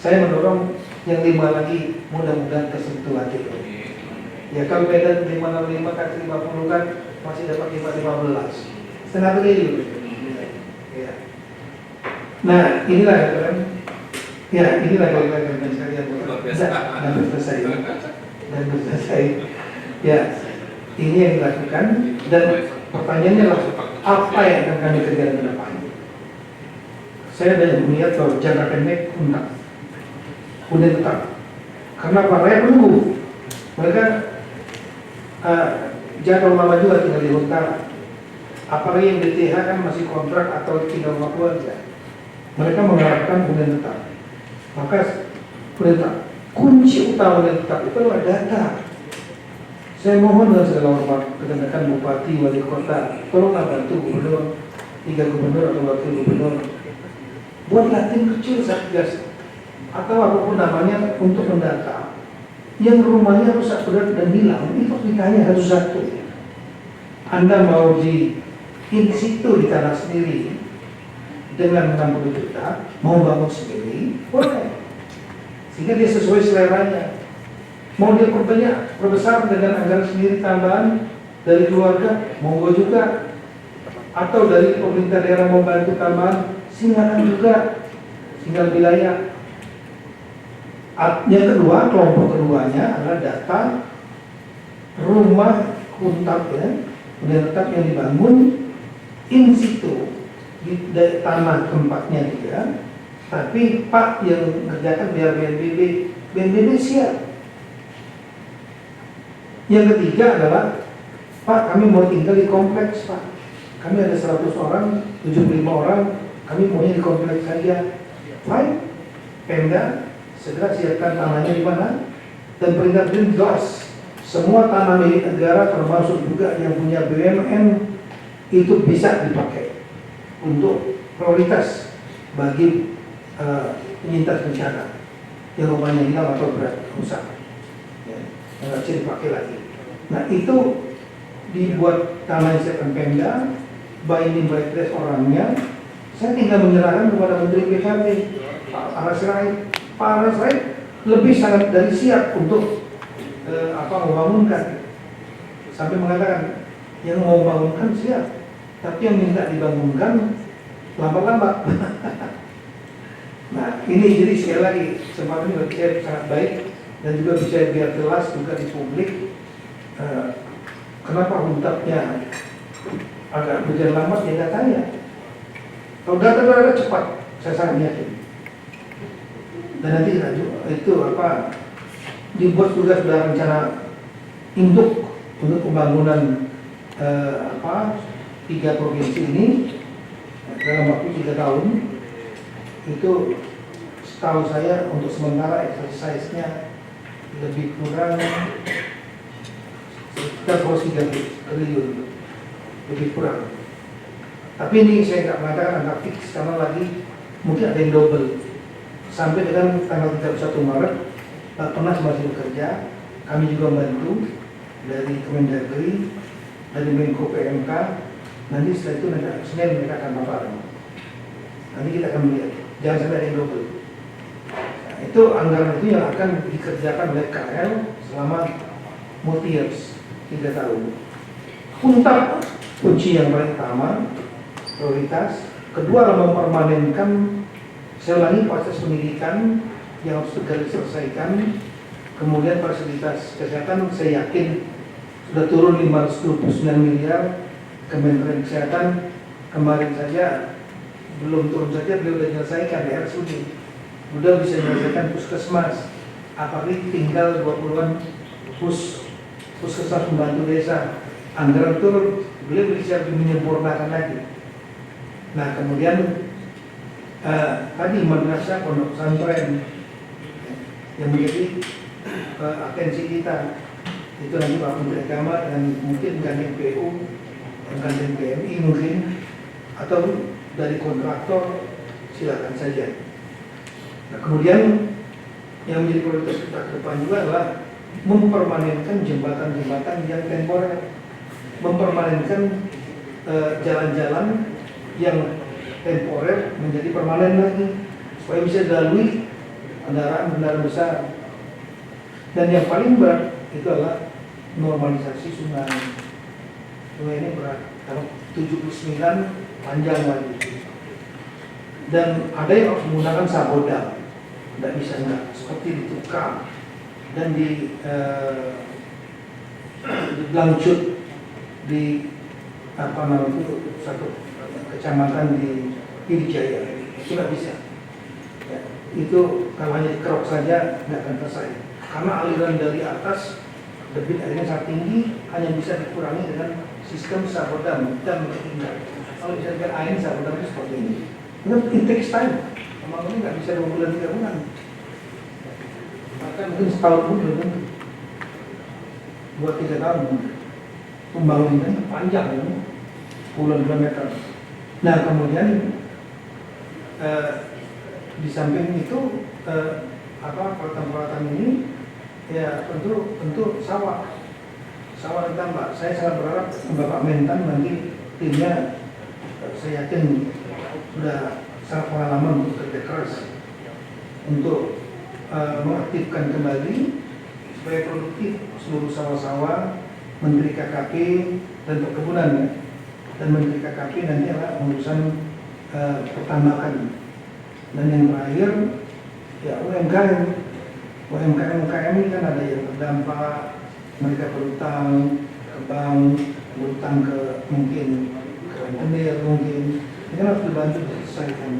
saya mendorong yang 5 lagi mudah-mudahan tersentuh lagi. Ya kalau Medan 565 kali 50 kan masih dapat 515, setengah triliun. Ya. Nah inilah kan. Ya, inilah kalian sekalian dan selesai. Ya, ini yang dilakukan dan pertanyaannya adalah apa yang akan kami kerjakan ke depan. Saya ada melihat bahwa jangka pendek udah tetap. Karena para rakyat menunggu. Mereka jadwal lama juga tinggal di Huntara. Apalagi yang DTH kan masih kontrak atau tinggal waktu aja. Mereka mengharapkan hunian tetap. Maka hunian tetap, kunci utama hunian tetap itu adalah data. Saya mohon dengan segala hormat kepada Bupati, Wali Kota, tolonglah bantu gubernur, 3 gubernur atau wakil gubernur, buatlah tim kecil satgas atau apapun namanya untuk mendata yang rumahnya rusak berat dan hilang. Itu ditanya harus satu. Anda mau di in situ di tanah sendiri dengan 60 juta, mau bangun sendiri, boleh. Sehingga dia sesuai seleranya. Mau dia perbesar dengan anggaran sendiri tambahan dari keluarga, monggo juga. Atau dari pemerintah daerah mau bantu tambahan, silakan juga. Tinggal wilayah. Yang kedua, kelompok keduanya adalah data rumah huntap ya, hunian tetap yang dibangun in situ di tanah tempatnya dia, tapi Pak yang mengerjakan biar BNPB siap. Yang ketiga adalah Pak, kami mau tinggal di kompleks Pak, kami ada 100 orang, 75 orang, kami maunya di kompleks saja. Fine, Pemda segera siapkan tanahnya di mana, dan perintah jelas semua tanah milik negara termasuk juga yang punya BUMN itu bisa dipakai untuk prioritas bagi penyintas bencana yang rumahnya hilang atau berat rusak, ya, yang nggak bisa dipakai lagi. Nah itu dibuat tanah siapkan Pemda, by name by address orangnya. Saya tinggal menyerahkan kepada Menteri PKP Pak Aras Rait. Pak Aras Rait lebih sangat dari siap untuk membangunkan, sampai mengatakan yang mau bangunkan siap, tapi yang minta dibangunkan lambat-lambat. Nah ini jadi sekali lagi kesempatan ini bagi saya sangat baik dan juga bisa biar jelas juga di publik kenapa huntapnya agak berjalan lambat ya datanya. Kalau data cepat, saya sangat yakin. Dan nanti itu dibuat juga sudah rencana induk untuk pembangunan 3 provinsi ini dalam waktu 3 tahun. Itu setahu saya untuk sementara exercise-nya lebih kurang sekitar 3 triliun lebih kurang. Tapi ini saya nggak mengatakan angka fix karena lagi mungkin ada yang double. Sampai dengan tanggal 31 Maret Bapenas masih bekerja, kami juga membantu dari Kemendagri, dari Menko PMK. Nanti setelah itu Senin mereka akan paparan. Nanti kita akan melihat, jangan sampai ada yang double. Nah, itu anggaran itu yang akan dikerjakan oleh KL selama multi years 3 tahun. Huntap kunci yang paling utama, prioritas. Kedua adalah mempermanenkan, saya ulangi, proses pendidikan yang harus segera diselesaikan. Kemudian fasilitas kesehatan saya yakin sudah turun 529 miliar. Kementerian Kesehatan kemarin saja belum turun saja beliau sudah menyelesaikan di RSUD, sudah bisa menyelesaikan puskesmas, apalagi tinggal 20-an puskesmas pembantu desa. Anggaran turun, beliau bisa menyempurnakan lagi. Nah kemudian tadi madrasah pondok pesantren yang menjadi atensi kita itu nanti Pak Menteri Agama dan mungkin gandeng PU dan gandeng PMI mungkin, atau dari kontraktor silakan saja. Nah kemudian yang menjadi prioritas kita ke depan juga adalah mempermanenkan jembatan-jembatan yang temporer, mempermanenkan jalan-jalan yang temporer menjadi permanen lagi supaya bisa dilalui kendaraan-kendaraan besar. Dan yang paling berat itu adalah normalisasi sungai. Sungai ini berat, kalau 79 panjang lagi. Dan ada yang harus menggunakan sabodal, tidak bisa enggak, seperti ditukar dan di Blangcut di satu kecamatan di Pidijaya, itu nggak bisa. Ya, itu kalau hanya dikerok saja nggak akan selesai, karena aliran dari atas debit airnya sangat tinggi, hanya bisa dikurangi dengan sistem sabodam dan bertindak. Kalau bisa dengan air sabodam itu seperti ini. It takes time. Memang ini nggak bisa 2 bulan 3 bulan. Bahkan mungkin setahun pun belum tentu. 2-3 tahun. Pembangunan panjang ya, puluhan kilometer. Nah kemudian di samping itu peralatan-peralatan ini ya tentu sawah ditambah. Saya sangat berharap Bapak Mentan nanti timnya saya yakin sudah sangat pengalaman untuk kerja keras untuk mengaktifkan kembali supaya produktif seluruh sawah-sawah. Menteri KKP dan perkebunan ya. Dan Menteri KKP nanti adalah urusan pertambakan. Dan yang terakhir ya UMKM ini kan ada yang terdampak, mereka berutang ke bank, berutang ke mungkin ke rentenir mungkin, ini kan harus dibantu diselesaikan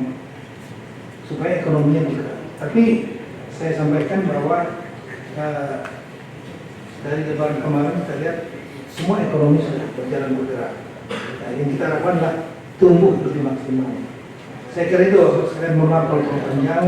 supaya ekonominya juga. Tapi saya sampaikan bahwa dari lebaran kemarin kita lihat semua ekonomi sudah bergerak. Nah, yang kita harapkan adalah tumbuh lebih maksimal. Saya kira itu, sekalian mohon maaf kalau panjang.